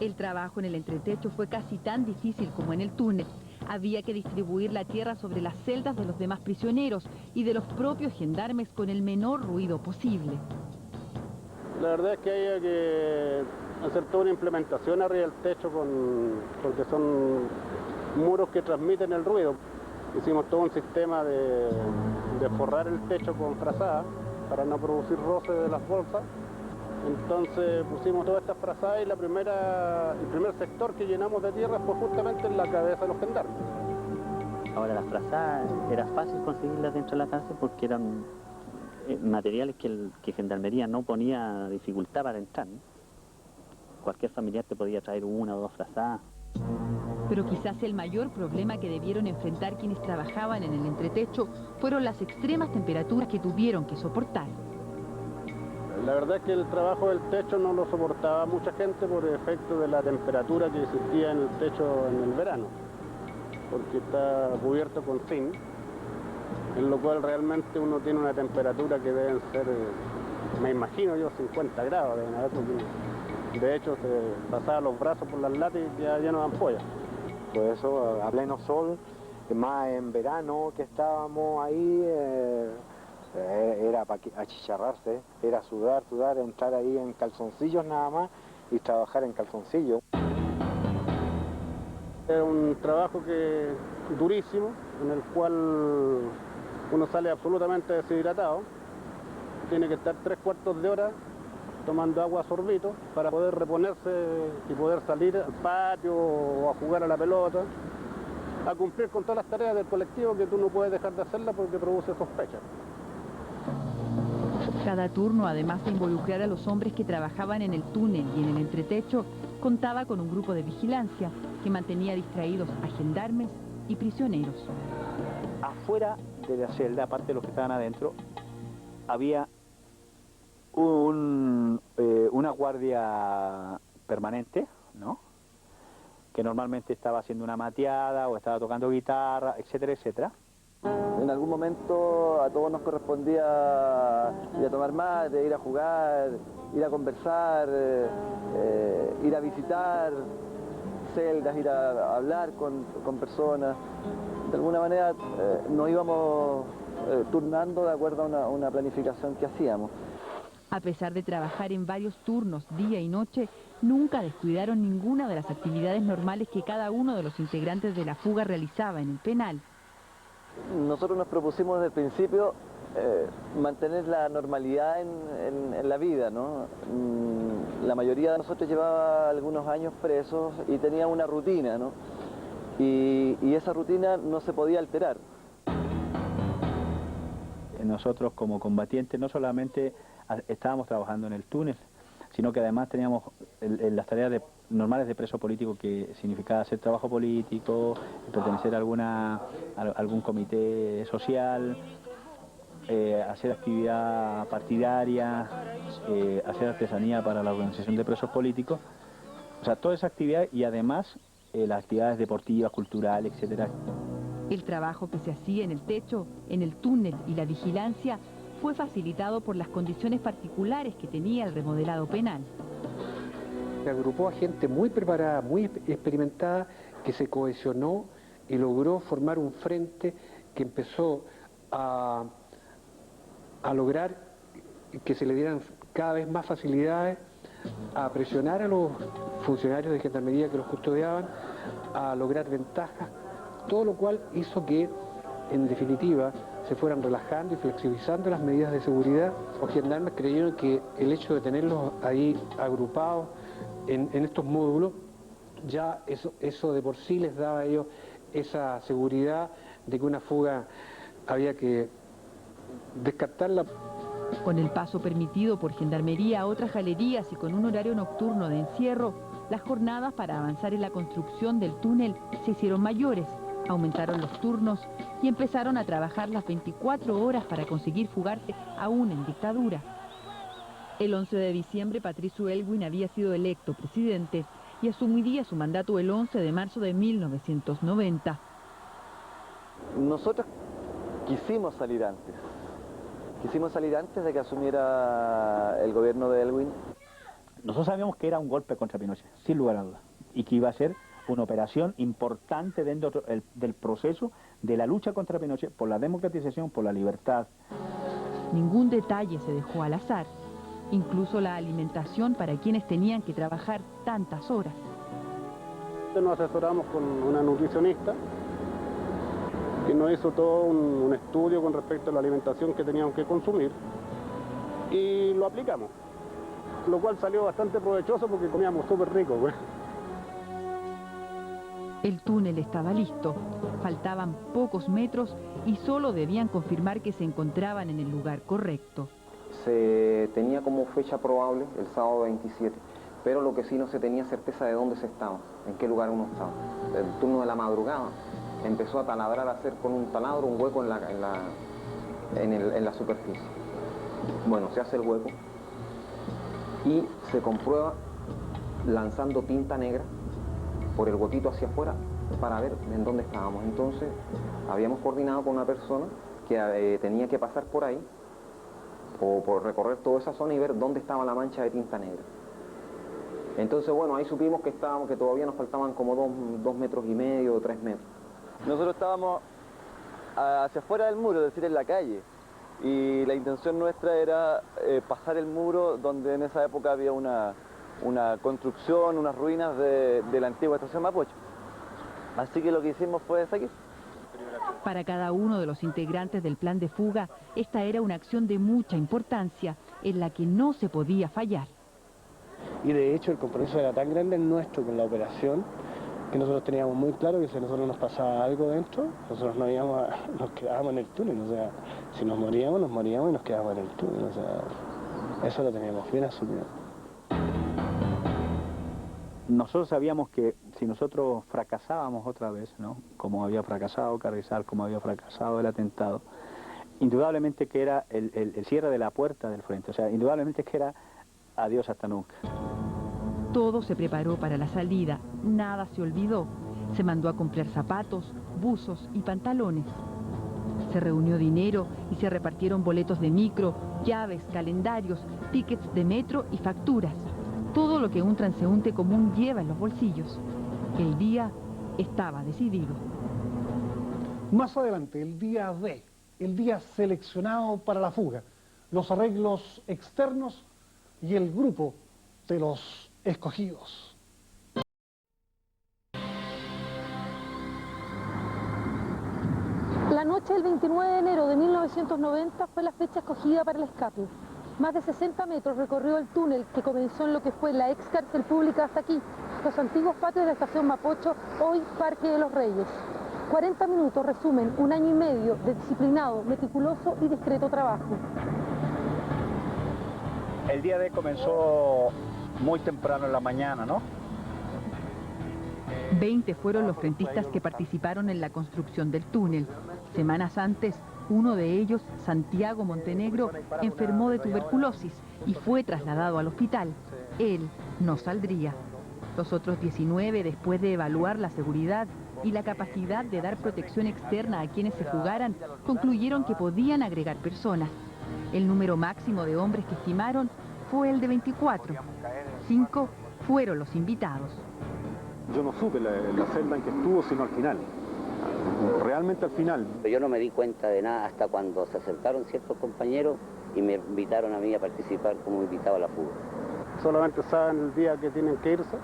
El trabajo en el entretecho fue casi tan difícil como en el túnel. Había que distribuir la tierra sobre las celdas de los demás prisioneros y de los propios gendarmes con el menor ruido posible. La verdad es que había que hacer toda una implementación arriba del techo porque son muros que transmiten el ruido. Hicimos todo un sistema de forrar el techo con frazada para no producir roce de las bolsas. Entonces pusimos todas estas frazadas y el primer sector que llenamos de tierra fue justamente en la cabeza de los gendarmes. Ahora las frazadas era fácil conseguirlas dentro de la cárcel porque eran materiales que Gendarmería no ponía dificultad para entrar, ¿no? Cualquier familiar te podía traer 1 o 2 frazadas. Pero quizás el mayor problema que debieron enfrentar quienes trabajaban en el entretecho fueron las extremas temperaturas que tuvieron que soportar. La verdad es que el trabajo del techo no lo soportaba mucha gente por efecto de la temperatura que existía en el techo en el verano, porque está cubierto con zinc, en lo cual realmente uno tiene una temperatura que deben ser, me imagino yo, 50 grados deben haber, porque de hecho se pasaba los brazos por las latas y ya llenos de ampollas. Por eso a pleno sol, más en verano que estábamos ahí, era para achicharrarse, era sudar, entrar ahí en calzoncillos nada más y trabajar en calzoncillos. Es un trabajo durísimo, en el cual uno sale absolutamente deshidratado, tiene que estar 3/4 de hora tomando agua a sorbito para poder reponerse y poder salir al patio o a jugar a la pelota, a cumplir con todas las tareas del colectivo que tú no puedes dejar de hacerla porque produce sospecha. Cada turno, además de involucrar a los hombres que trabajaban en el túnel y en el entretecho, contaba con un grupo de vigilancia que mantenía distraídos a gendarmes y prisioneros. Afuera de la celda, aparte de los que estaban adentro, había una guardia permanente, ¿no?, que normalmente estaba haciendo una mateada o estaba tocando guitarra, etcétera, etcétera. En algún momento a todos nos correspondía ir a tomar mate, ir a jugar, ir a conversar, ir a visitar celdas, ir a hablar con personas. De alguna manera nos íbamos turnando de acuerdo a una planificación que hacíamos. A pesar de trabajar en varios turnos, día y noche, nunca descuidaron ninguna de las actividades normales que cada uno de los integrantes de la fuga realizaba en el penal. Nosotros nos propusimos desde el principio mantener la normalidad en la vida, ¿no? La mayoría de nosotros llevaba algunos años presos y tenía una rutina, ¿no? Y esa rutina no se podía alterar. Nosotros como combatientes no solamente estábamos trabajando en el túnel, sino que además teníamos las tareas normales de preso político, que significaba hacer trabajo político, pertenecer a algún comité social, hacer actividad partidaria, hacer artesanía para la organización de presos políticos. O sea, toda esa actividad y además las actividades deportivas, culturales, etcétera. El trabajo que se hacía en el techo, en el túnel y la vigilancia fue facilitado por las condiciones particulares que tenía el remodelado penal. Se agrupó a gente muy preparada, muy experimentada, que se cohesionó y logró formar un frente que empezó a lograr que se le dieran cada vez más facilidades, a presionar a los funcionarios de gendarmería que los custodiaban, a lograr ventajas, todo lo cual hizo que, en definitiva, se fueran relajando y flexibilizando las medidas de seguridad. Los gendarmes creyeron que el hecho de tenerlos ahí agrupados en estos módulos, ya eso de por sí les daba a ellos esa seguridad de que una fuga había que descartarla. Con el paso permitido por gendarmería a otras galerías y con un horario nocturno de encierro, las jornadas para avanzar en la construcción del túnel se hicieron mayores. Aumentaron los turnos y empezaron a trabajar las 24 horas para conseguir fugarse aún en dictadura. El 11 de diciembre, Patricio Aylwin había sido electo presidente y asumiría su mandato el 11 de marzo de 1990. Nosotros quisimos salir antes. Quisimos salir antes de que asumiera el gobierno de Aylwin. Nosotros sabíamos que era un golpe contra Pinochet, sin lugar a dudas, y que iba a ser una operación importante dentro del proceso de la lucha contra Pinochet por la democratización, por la libertad. Ningún detalle se dejó al azar, incluso la alimentación para quienes tenían que trabajar tantas horas. Nos asesoramos con una nutricionista que nos hizo todo un estudio con respecto a la alimentación que teníamos que consumir y lo aplicamos, lo cual salió bastante provechoso porque comíamos súper rico, güey. El túnel estaba listo, faltaban pocos metros y solo debían confirmar que se encontraban en el lugar correcto. Se tenía como fecha probable el sábado 27, pero lo que sí no se tenía certeza de dónde se estaba, en qué lugar uno estaba. El turno de la madrugada empezó a taladrar, a hacer con un taladro un hueco en la superficie. Bueno, se hace el hueco y se comprueba lanzando tinta negra por el huequito hacia afuera para ver en dónde estábamos. Entonces habíamos coordinado con una persona que tenía que pasar por ahí o por recorrer toda esa zona y ver dónde estaba la mancha de tinta negra. Entonces, bueno, ahí supimos que todavía nos faltaban como 2,5 metros o 3 metros. Nosotros estábamos hacia afuera del muro, es decir, en la calle, y la intención nuestra era pasar el muro donde en esa época había una construcción, unas ruinas de la antigua estación Mapocho. Así que lo que hicimos fue seguir. Para cada uno de los integrantes del plan de fuga, esta era una acción de mucha importancia, en la que no se podía fallar. Y de hecho el compromiso era tan grande el nuestro con la operación que nosotros teníamos muy claro que si a nosotros nos pasaba algo dentro, nosotros nos quedábamos en el túnel, o sea, si nos moríamos y nos quedábamos en el túnel, o sea, eso lo teníamos bien asumido. Nosotros sabíamos que si nosotros fracasábamos otra vez, ¿no?, como había fracasado Carrizal, como había fracasado el atentado, indudablemente que era el cierre de la puerta del frente, o sea, indudablemente que era adiós hasta nunca. Todo se preparó para la salida, nada se olvidó. Se mandó a comprar zapatos, buzos y pantalones. Se reunió dinero y se repartieron boletos de micro, llaves, calendarios, tickets de metro y facturas. Todo lo que un transeúnte común lleva en los bolsillos. El día estaba decidido. Más adelante, el día D, el día seleccionado para la fuga, los arreglos externos y el grupo de los escogidos. La noche del 29 de enero de 1990 fue la fecha escogida para el escape. Más de 60 metros recorrió el túnel que comenzó en lo que fue la ex cárcel pública hasta aquí, los antiguos patios de la estación Mapocho, hoy Parque de los Reyes. 40 minutos resumen un año y medio de disciplinado, meticuloso y discreto trabajo. El día D comenzó muy temprano en la mañana, ¿no? 20 fueron los frentistas que participaron en la construcción del túnel. Semanas antes, uno de ellos, Santiago Montenegro, enfermó de tuberculosis y fue trasladado al hospital. Él no saldría. Los otros 19, después de evaluar la seguridad y la capacidad de dar protección externa a quienes se fugaran, concluyeron que podían agregar personas. El número máximo de hombres que estimaron fue el de 24. 5 fueron los invitados. Yo no supe la celda en que estuvo, sino al final. Realmente al final. Yo no me di cuenta de nada hasta cuando se acercaron ciertos compañeros y me invitaron a mí a participar como invitado a la fuga. Solamente saben el día que tienen que irse,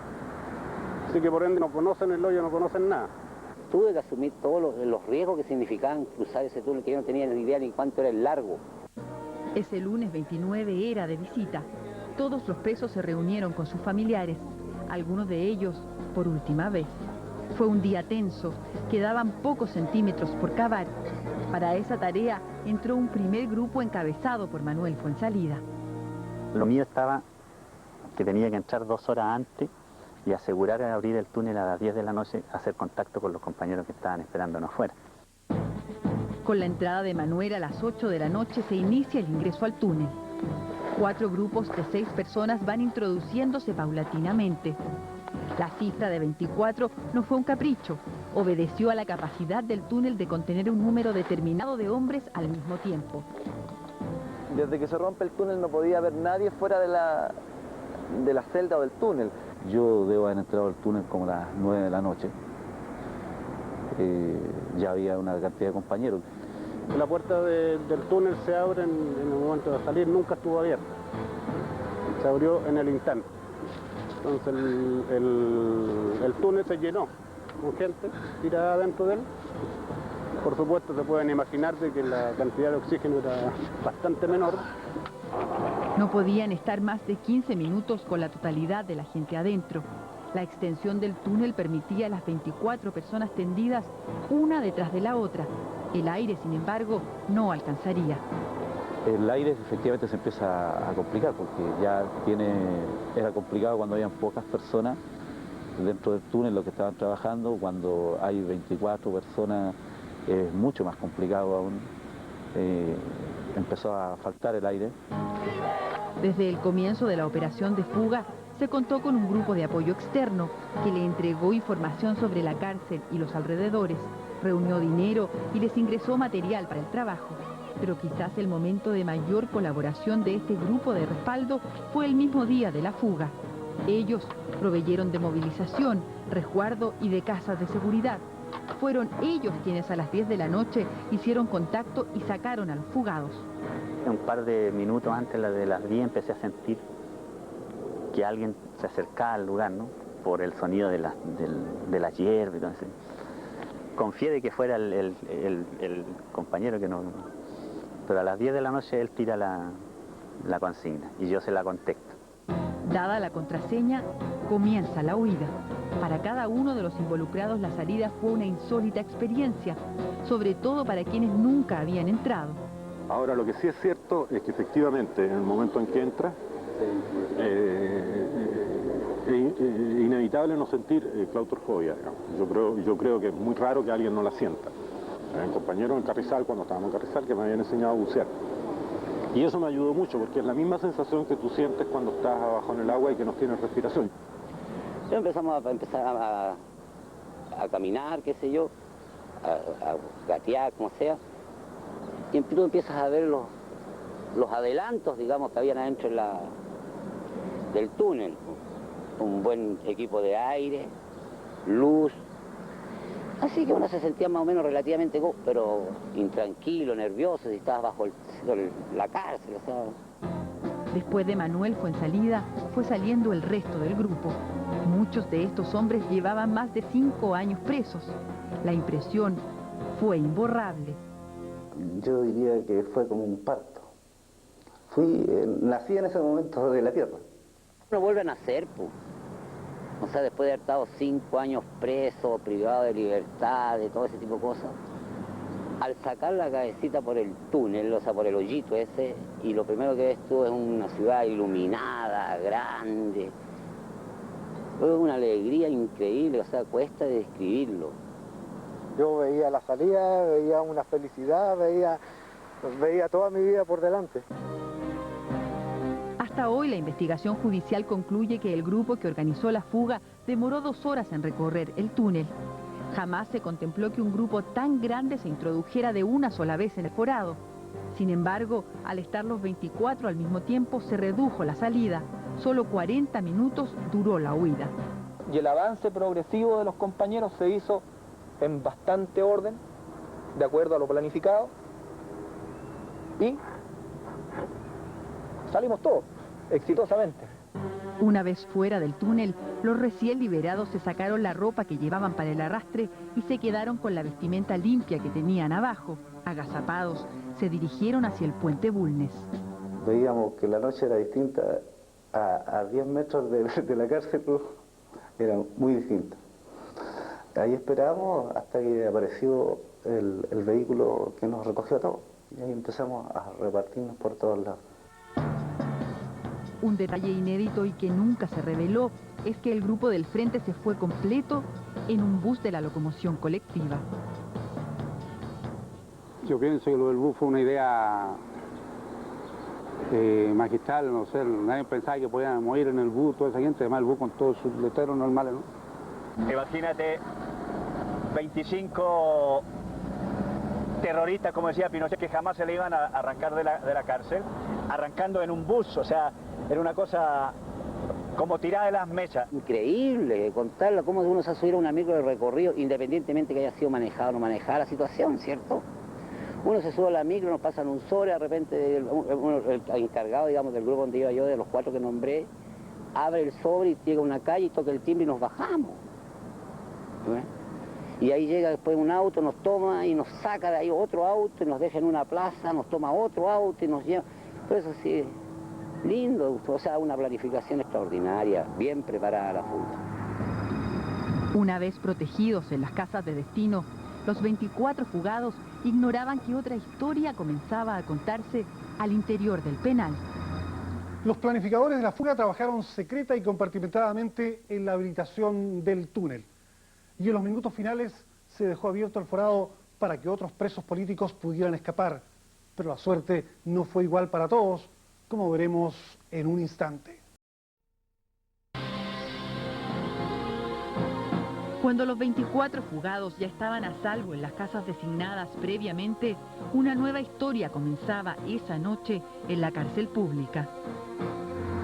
así que por ende no conocen el hoyo, no conocen nada. Tuve que asumir todos los riesgos que significaban cruzar ese túnel, que yo no tenía ni idea ni cuánto era el largo. Ese lunes 29 era de visita. Todos los presos se reunieron con sus familiares, algunos de ellos por última vez. Fue un día tenso, quedaban pocos centímetros por cavar. Para esa tarea entró un primer grupo encabezado por Manuel Fuenzalida. Lo mío estaba que tenía que entrar 2 horas antes y asegurar de abrir el túnel a las 10 de la noche, hacer contacto con los compañeros que estaban esperándonos afuera. Con la entrada de Manuel a las 8 de la noche se inicia el ingreso al túnel. 4 grupos de 6 personas van introduciéndose paulatinamente. La cifra de 24 no fue un capricho, obedeció a la capacidad del túnel de contener un número determinado de hombres al mismo tiempo. Desde que se rompe el túnel no podía haber nadie fuera de la celda o del túnel. Yo debo haber entrado al túnel como a las 9 de la noche. Ya había una cantidad de compañeros. La puerta del túnel se abre en el momento de salir, nunca estuvo abierta. Se abrió en el instante. Entonces el túnel se llenó con gente tirada dentro de él. Por supuesto se pueden imaginar de que la cantidad de oxígeno era bastante menor. No podían estar más de 15 minutos con la totalidad de la gente adentro. La extensión del túnel permitía a las 24 personas tendidas una detrás de la otra. El aire, sin embargo, no alcanzaría. El aire efectivamente se empieza a complicar porque ya era complicado cuando habían pocas personas dentro del túnel los que estaban trabajando. Cuando hay 24 personas es mucho más complicado aún. Empezó a faltar el aire. Desde el comienzo de la operación de fuga se contó con un grupo de apoyo externo que le entregó información sobre la cárcel y los alrededores, reunió dinero y les ingresó material para el trabajo. Pero quizás el momento de mayor colaboración de este grupo de respaldo fue el mismo día de la fuga. Ellos proveyeron de movilización, resguardo y de casas de seguridad. Fueron ellos quienes a las 10 de la noche hicieron contacto y sacaron a los fugados. Un par de minutos antes de las 10 empecé a sentir que alguien se acercaba al lugar, ¿no? Por el sonido de la hierba y todo eso. Confié de que fuera el compañero que no... Pero a las 10 de la noche él tira la consigna y yo se la contesto. Dada la contraseña, comienza la huida. Para cada uno de los involucrados la salida fue una insólita experiencia, sobre todo para quienes nunca habían entrado. Ahora, lo que sí es cierto es que efectivamente en el momento en que entra es inevitable no sentir claustrofobia, digamos. Yo creo que es muy raro que alguien no la sienta. Hay compañeros en Carrizal, cuando estábamos en Carrizal, que me habían enseñado a bucear. Y eso me ayudó mucho, porque es la misma sensación que tú sientes cuando estás abajo en el agua y que no tienes respiración. Empezamos a caminar, qué sé yo, a gatear, como sea, y tú empiezas a ver los adelantos, digamos, que habían adentro del túnel. Un buen equipo de aire, luz. Así que uno se sentía más o menos relativamente, pero intranquilo, nervioso, si estabas bajo la cárcel, o sea. Después de Manuel Fuensalida, fue saliendo el resto del grupo. Muchos de estos hombres llevaban más de 5 años presos. La impresión fue imborrable. Yo diría que fue como un parto. Nací en ese momento de la tierra. No vuelve a nacer, pues. O sea, después de haber estado 5 años preso, privado de libertad, de todo ese tipo de cosas, al sacar la cabecita por el túnel, o sea, por el hoyito ese, y lo primero que ves tú es una ciudad iluminada, grande, fue una alegría increíble, o sea, cuesta describirlo. Yo veía la salida, veía una felicidad, veía toda mi vida por delante. Hasta hoy la investigación judicial concluye que el grupo que organizó la fuga demoró 2 horas en recorrer el túnel. Jamás se contempló que un grupo tan grande se introdujera de una sola vez en el forado. Sin embargo, al estar los 24 al mismo tiempo, se redujo la salida. Solo 40 minutos duró la huida. Y el avance progresivo de los compañeros se hizo en bastante orden, de acuerdo a lo planificado, y salimos todos, exitosamente. Una vez fuera del túnel, los recién liberados se sacaron la ropa que llevaban para el arrastre y se quedaron con la vestimenta limpia que tenían abajo. Agazapados, se dirigieron hacia el puente Bulnes. Veíamos que la noche era distinta, a 10 metros de la cárcel era muy distinta. Ahí esperábamos hasta que apareció el vehículo que nos recogió a todos. Y ahí empezamos a repartirnos por todos lados. Un detalle inédito y que nunca se reveló es que el grupo del frente se fue completo en un bus de la locomoción colectiva. Yo pienso que lo del bus fue una idea magistral, no sé, nadie pensaba que podían morir en el bus, toda esa gente, además el bus con todos sus letreros normales, ¿no? Imagínate 25 terroristas, como decía Pinochet, que jamás se le iban a arrancar de la cárcel, arrancando en un bus, o sea, era una cosa como tirada de las mechas. Increíble contarlo, cómo uno se ha subido a una micro de recorrido, independientemente que haya sido manejado o no manejada la situación, ¿cierto? Uno se sube a la micro, nos pasan un sobre, de repente el encargado, digamos, del grupo donde iba yo, de los 4 que nombré, abre el sobre y llega a una calle y toca el timbre y nos bajamos. Y ahí llega después un auto, nos toma y nos saca de ahí otro auto y nos deja en una plaza, nos toma otro auto y nos lleva. Pero eso sí, lindo, o sea, una planificación extraordinaria, bien preparada la fuga. Una vez protegidos en las casas de destino, los 24 fugados ignoraban que otra historia comenzaba a contarse al interior del penal. Los planificadores de la fuga trabajaron secreta y compartimentadamente en la habilitación del túnel. Y en los minutos finales se dejó abierto el forado para que otros presos políticos pudieran escapar. Pero la suerte no fue igual para todos, como veremos en un instante. Cuando los 24 fugados ya estaban a salvo en las casas designadas previamente, una nueva historia comenzaba esa noche en la cárcel pública.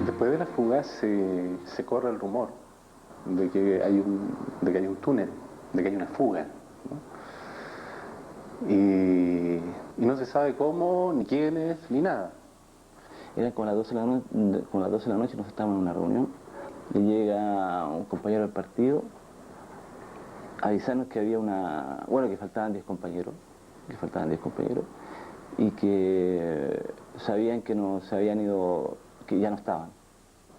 Después de la fuga se corre el rumor de que hay un túnel, de que hay una fuga, ¿no? Y no se sabe cómo, ni quiénes, ni nada. Era con las 12 de la noche, nos estábamos en una reunión y llega un compañero del partido a avisarnos que había que faltaban 10 compañeros, y que sabían que no se habían ido, que ya no estaban.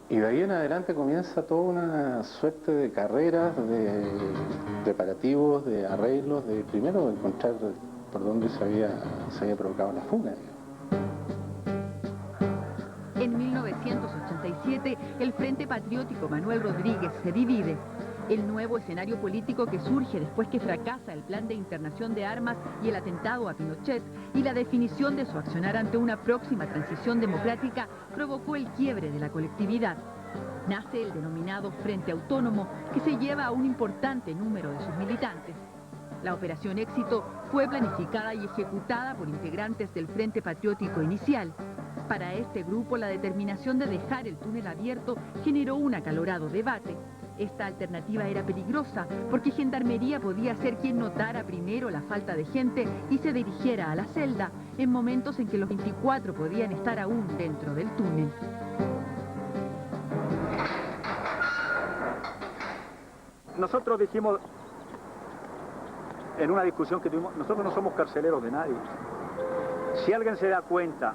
Y de ahí en adelante comienza toda una suerte de carreras, de preparativos, de arreglos, de primero encontrar por dónde se había provocado la fuga. En 1987, el Frente Patriótico Manuel Rodríguez se divide. El nuevo escenario político que surge después que fracasa el plan de internación de armas y el atentado a Pinochet y la definición de su accionar ante una próxima transición democrática provocó el quiebre de la colectividad. Nace el denominado Frente Autónomo, que se lleva a un importante número de sus militantes. La Operación Éxito fue planificada y ejecutada por integrantes del Frente Patriótico inicial. Para este grupo, la determinación de dejar el túnel abierto generó un acalorado debate. Esta alternativa era peligrosa porque Gendarmería podía ser quien notara primero la falta de gente y se dirigiera a la celda en momentos en que los 24 podían estar aún dentro del túnel. Nosotros dijimos, en una discusión que tuvimos, nosotros no somos carceleros de nadie. Si alguien se da cuenta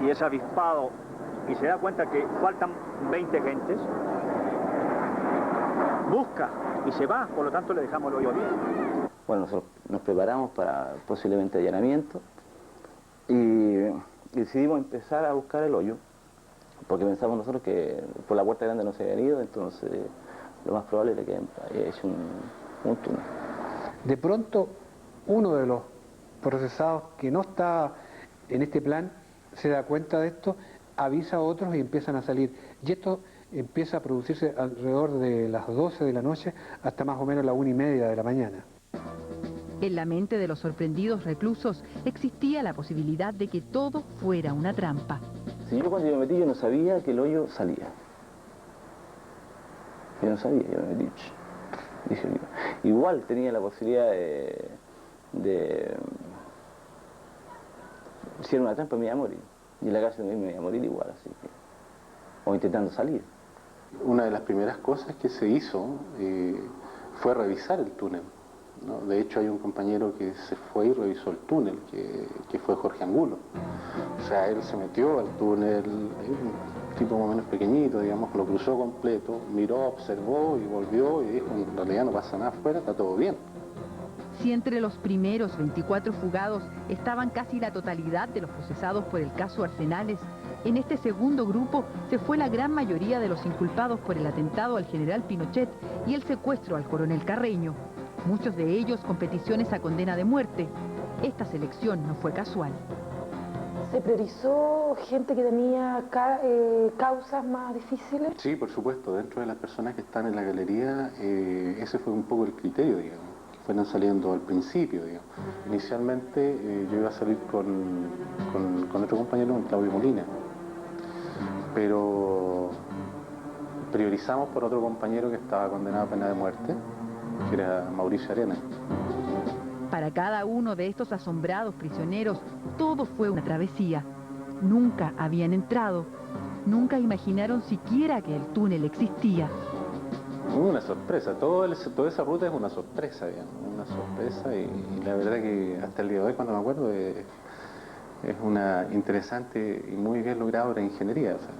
y es avispado y se da cuenta que faltan 20 gentes, busca y se va, por lo tanto le dejamos el hoyo abierto. Bueno, nosotros nos preparamos para posiblemente allanamiento y decidimos empezar a buscar el hoyo, porque pensamos nosotros que por la puerta grande no se habían ido, entonces lo más probable era que haya hecho un túnel. De pronto, uno de los procesados que no está en este plan se da cuenta de esto, avisa a otros y empiezan a salir. Y esto empieza a producirse alrededor de las 12 de la noche hasta más o menos la 1:30 de la mañana. En la mente de los sorprendidos reclusos existía la posibilidad de que todo fuera una trampa. Si yo cuando me metí yo no sabía que el hoyo salía. Yo no sabía, yo me metí. Dije, igual tenía la posibilidad de si era una trampa me iba a morir. Y en la cárcel me iba a morir igual, así que, o intentando salir. Una de las primeras cosas que se hizo fue revisar el túnel, ¿no? De hecho hay un compañero que se fue y revisó el túnel, que fue Jorge Angulo. O sea, él se metió al túnel, un tipo más o menos pequeñito, digamos, lo cruzó completo, miró, observó y volvió y dijo, en realidad no pasa nada afuera, está todo bien. Si entre los primeros 24 fugados estaban casi la totalidad de los procesados por el caso Arsenales, en este segundo grupo se fue la gran mayoría de los inculpados por el atentado al general Pinochet y el secuestro al coronel Carreño, muchos de ellos con peticiones a condena de muerte. Esta selección no fue casual. ¿Se priorizó gente que tenía causas más difíciles? Sí, por supuesto, dentro de las personas que están en la galería, ese fue un poco el criterio, digamos, que fueron saliendo al principio, digamos. Inicialmente yo iba a salir con otro compañero, con Claudio Molina, pero priorizamos por otro compañero que estaba condenado a pena de muerte, que era Mauricio Arena. Para cada uno de estos asombrados prisioneros, todo fue una travesía. Nunca habían entrado, nunca imaginaron siquiera que el túnel existía. Una sorpresa, toda esa ruta es una sorpresa, digamos, una sorpresa y la verdad que hasta el día de hoy, cuando me acuerdo, es una interesante y muy bien lograda obra de ingeniería. O sea.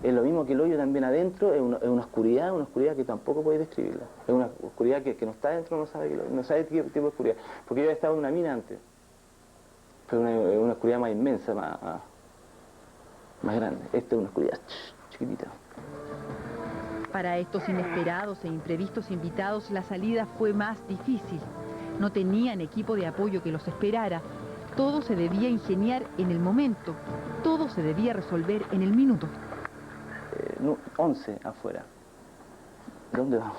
Es lo mismo que el hoyo también adentro, es una oscuridad que tampoco podéis describirla. Es una oscuridad que no está adentro, no sabe qué tipo de oscuridad. Porque yo había estado en una mina antes, pero una oscuridad más inmensa, más grande. Esta es una oscuridad chiquitita. Para estos inesperados e imprevistos invitados, la salida fue más difícil. No tenían equipo de apoyo que los esperara. Todo se debía ingeniar en el momento. Todo se debía resolver en el minuto. 11 afuera. ¿Dónde vamos?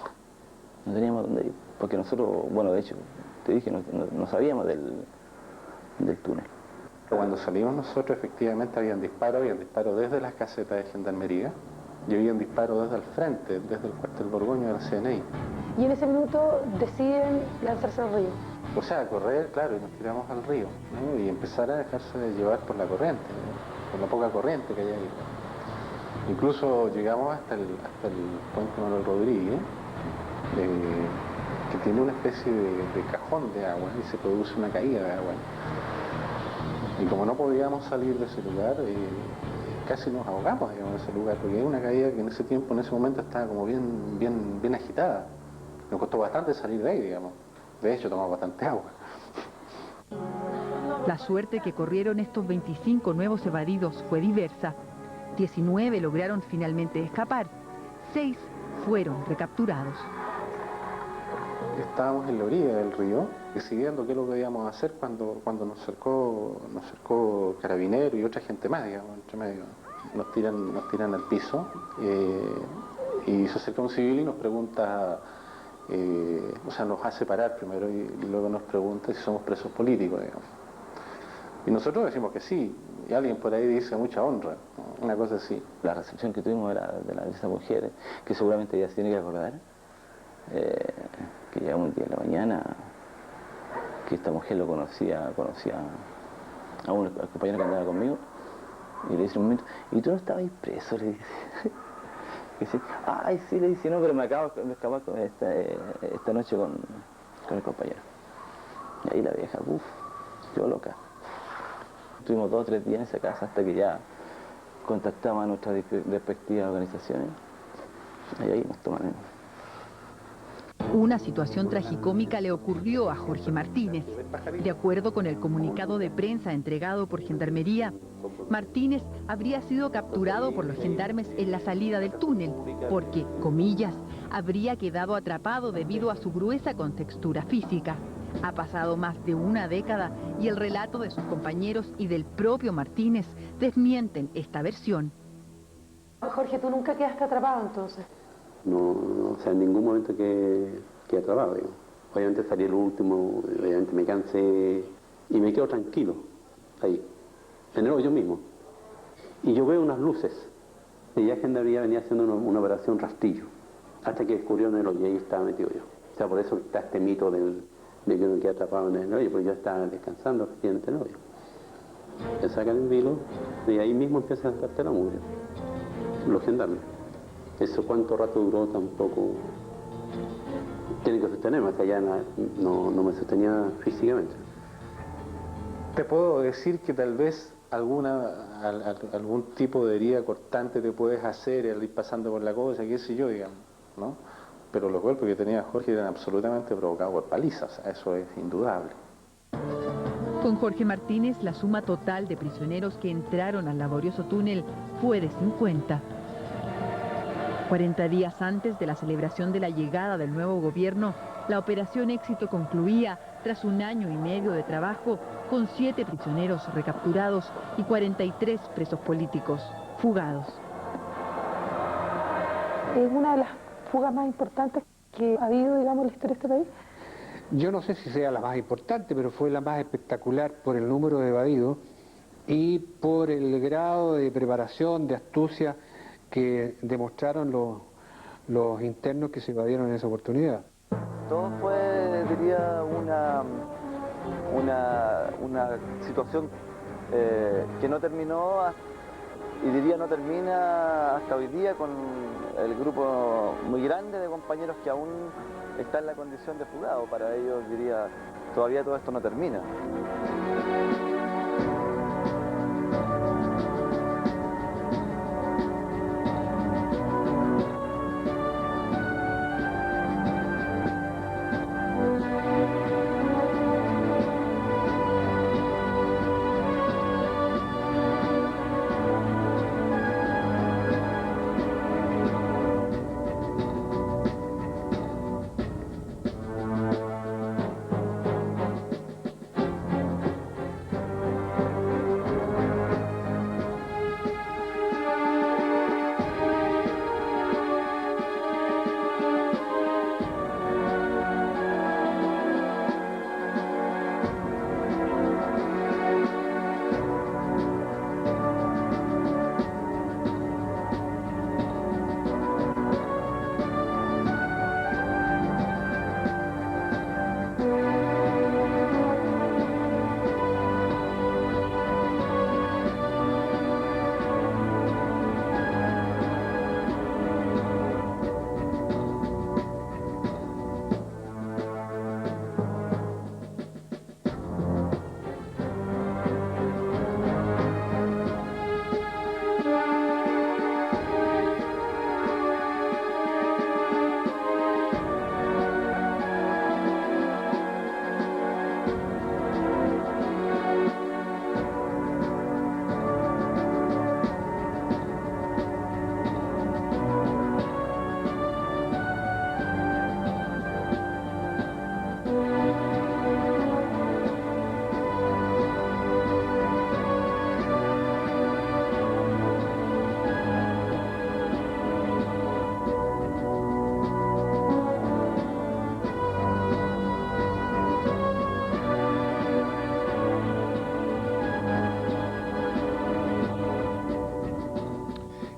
No teníamos dónde ir. Porque nosotros, bueno, de hecho, te dije, no sabíamos del túnel. Cuando salimos nosotros, efectivamente, habían disparos desde las casetas de Gendarmería y habían disparos desde el frente, desde el cuartel Borgoño de la CNI. Y en ese minuto deciden lanzarse al río. O sea, correr, claro, y nos tiramos al río, ¿no? Y empezar a dejarse de llevar por la corriente, ¿no? Por la poca corriente que hay ahí. Incluso llegamos hasta el puente Manuel Rodríguez que tiene una especie de cajón de agua y se produce una caída de agua. Y como no podíamos salir de ese lugar, casi nos ahogamos, digamos, en ese lugar, porque hay una caída que en ese tiempo, en ese momento, estaba como bien agitada. Nos costó bastante salir de ahí, digamos. De hecho, tomamos bastante agua. La suerte que corrieron estos 25 nuevos evadidos fue diversa. 19 lograron finalmente escapar, 6 fueron recapturados. Estábamos en la orilla del río, decidiendo qué es lo que íbamos a hacer cuando nos cercó Carabineros y otra gente más, digamos, entre medio. Nos tiran al piso y se acerca un civil y nos pregunta, o sea, nos hace parar primero y luego nos pregunta si somos presos políticos, digamos. Y nosotros decimos que sí, y alguien por ahí dice mucha honra, una cosa así. La recepción que tuvimos era de esas mujeres, que seguramente ella se tiene que acordar, que llegamos un día en la mañana, que esta mujer lo conocía a un compañero que andaba conmigo, y le dice un momento, ¿y tú no estabas ahí preso? Le dice. Y dice, ay, sí, le dice, no, pero me escapé esta noche con el compañero. Y ahí la vieja, uff, quedó loca. Estuvimos 2 o 3 días en esa casa hasta que ya contactamos a nuestras respectivas organizaciones y ahí nos toman. Una situación tragicómica le ocurrió a Jorge Martínez. De acuerdo con el comunicado de prensa entregado por Gendarmería, Martínez habría sido capturado por los gendarmes en la salida del túnel, porque, comillas, habría quedado atrapado debido a su gruesa contextura física. Ha pasado más de una década y el relato de sus compañeros y del propio Martínez desmienten esta versión. Jorge, ¿tú nunca quedaste atrapado entonces? No, o sea, en ningún momento quedé atrapado, digamos. Obviamente salí el último, obviamente me cansé y me quedo tranquilo ahí, en el hoyo mismo. Y yo veo unas luces. Y ya Gendarmería venía haciendo una operación rastrillo, hasta que descubrieron el hoyo y ahí estaba metido yo. O sea, por eso está este mito de que uno queda atrapado en el hoyo, porque yo estaba descansando efectivamente en el hoyo. Me sacan el vilo y ahí mismo empiezan a sacarte la mugre, los gendarmes. Eso cuánto rato duró tampoco tiene que sostenerme, hasta allá no me sostenía físicamente. Te puedo decir que tal vez algún tipo de herida cortante te puedes hacer al ir pasando por la cosa, qué sé yo, digamos, ¿no? Pero los golpes que tenía Jorge eran absolutamente provocados por palizas, o sea, eso es indudable. Con Jorge Martínez, la suma total de prisioneros que entraron al laborioso túnel fue de 50. 40 días antes de la celebración de la llegada del nuevo gobierno, la Operación Éxito concluía tras 1 año y medio de trabajo con 7 prisioneros recapturados y 43 presos políticos fugados. Es una de las fugas más importantes que ha habido, digamos, en la historia de este país. Yo no sé si sea la más importante, pero fue la más espectacular por el número de evadidos y por el grado de preparación, de astucia que demostraron los internos que se evadieron en esa oportunidad. Todo fue, diría, una situación que no terminó, y diría no termina hasta hoy día, con el grupo muy grande de compañeros que aún está en la condición de fugado. Para ellos, diría, todavía todo esto no termina.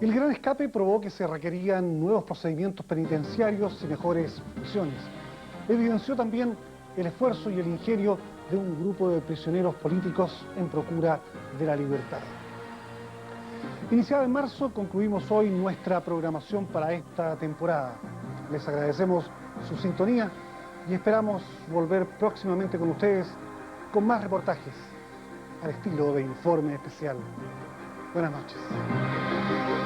El gran escape probó que se requerían nuevos procedimientos penitenciarios y mejores prisiones. Evidenció también el esfuerzo y el ingenio de un grupo de prisioneros políticos en procura de la libertad. Iniciada en marzo, concluimos hoy nuestra programación para esta temporada. Les agradecemos su sintonía y esperamos volver próximamente con ustedes con más reportajes al estilo de Informe Especial. Buenas noches.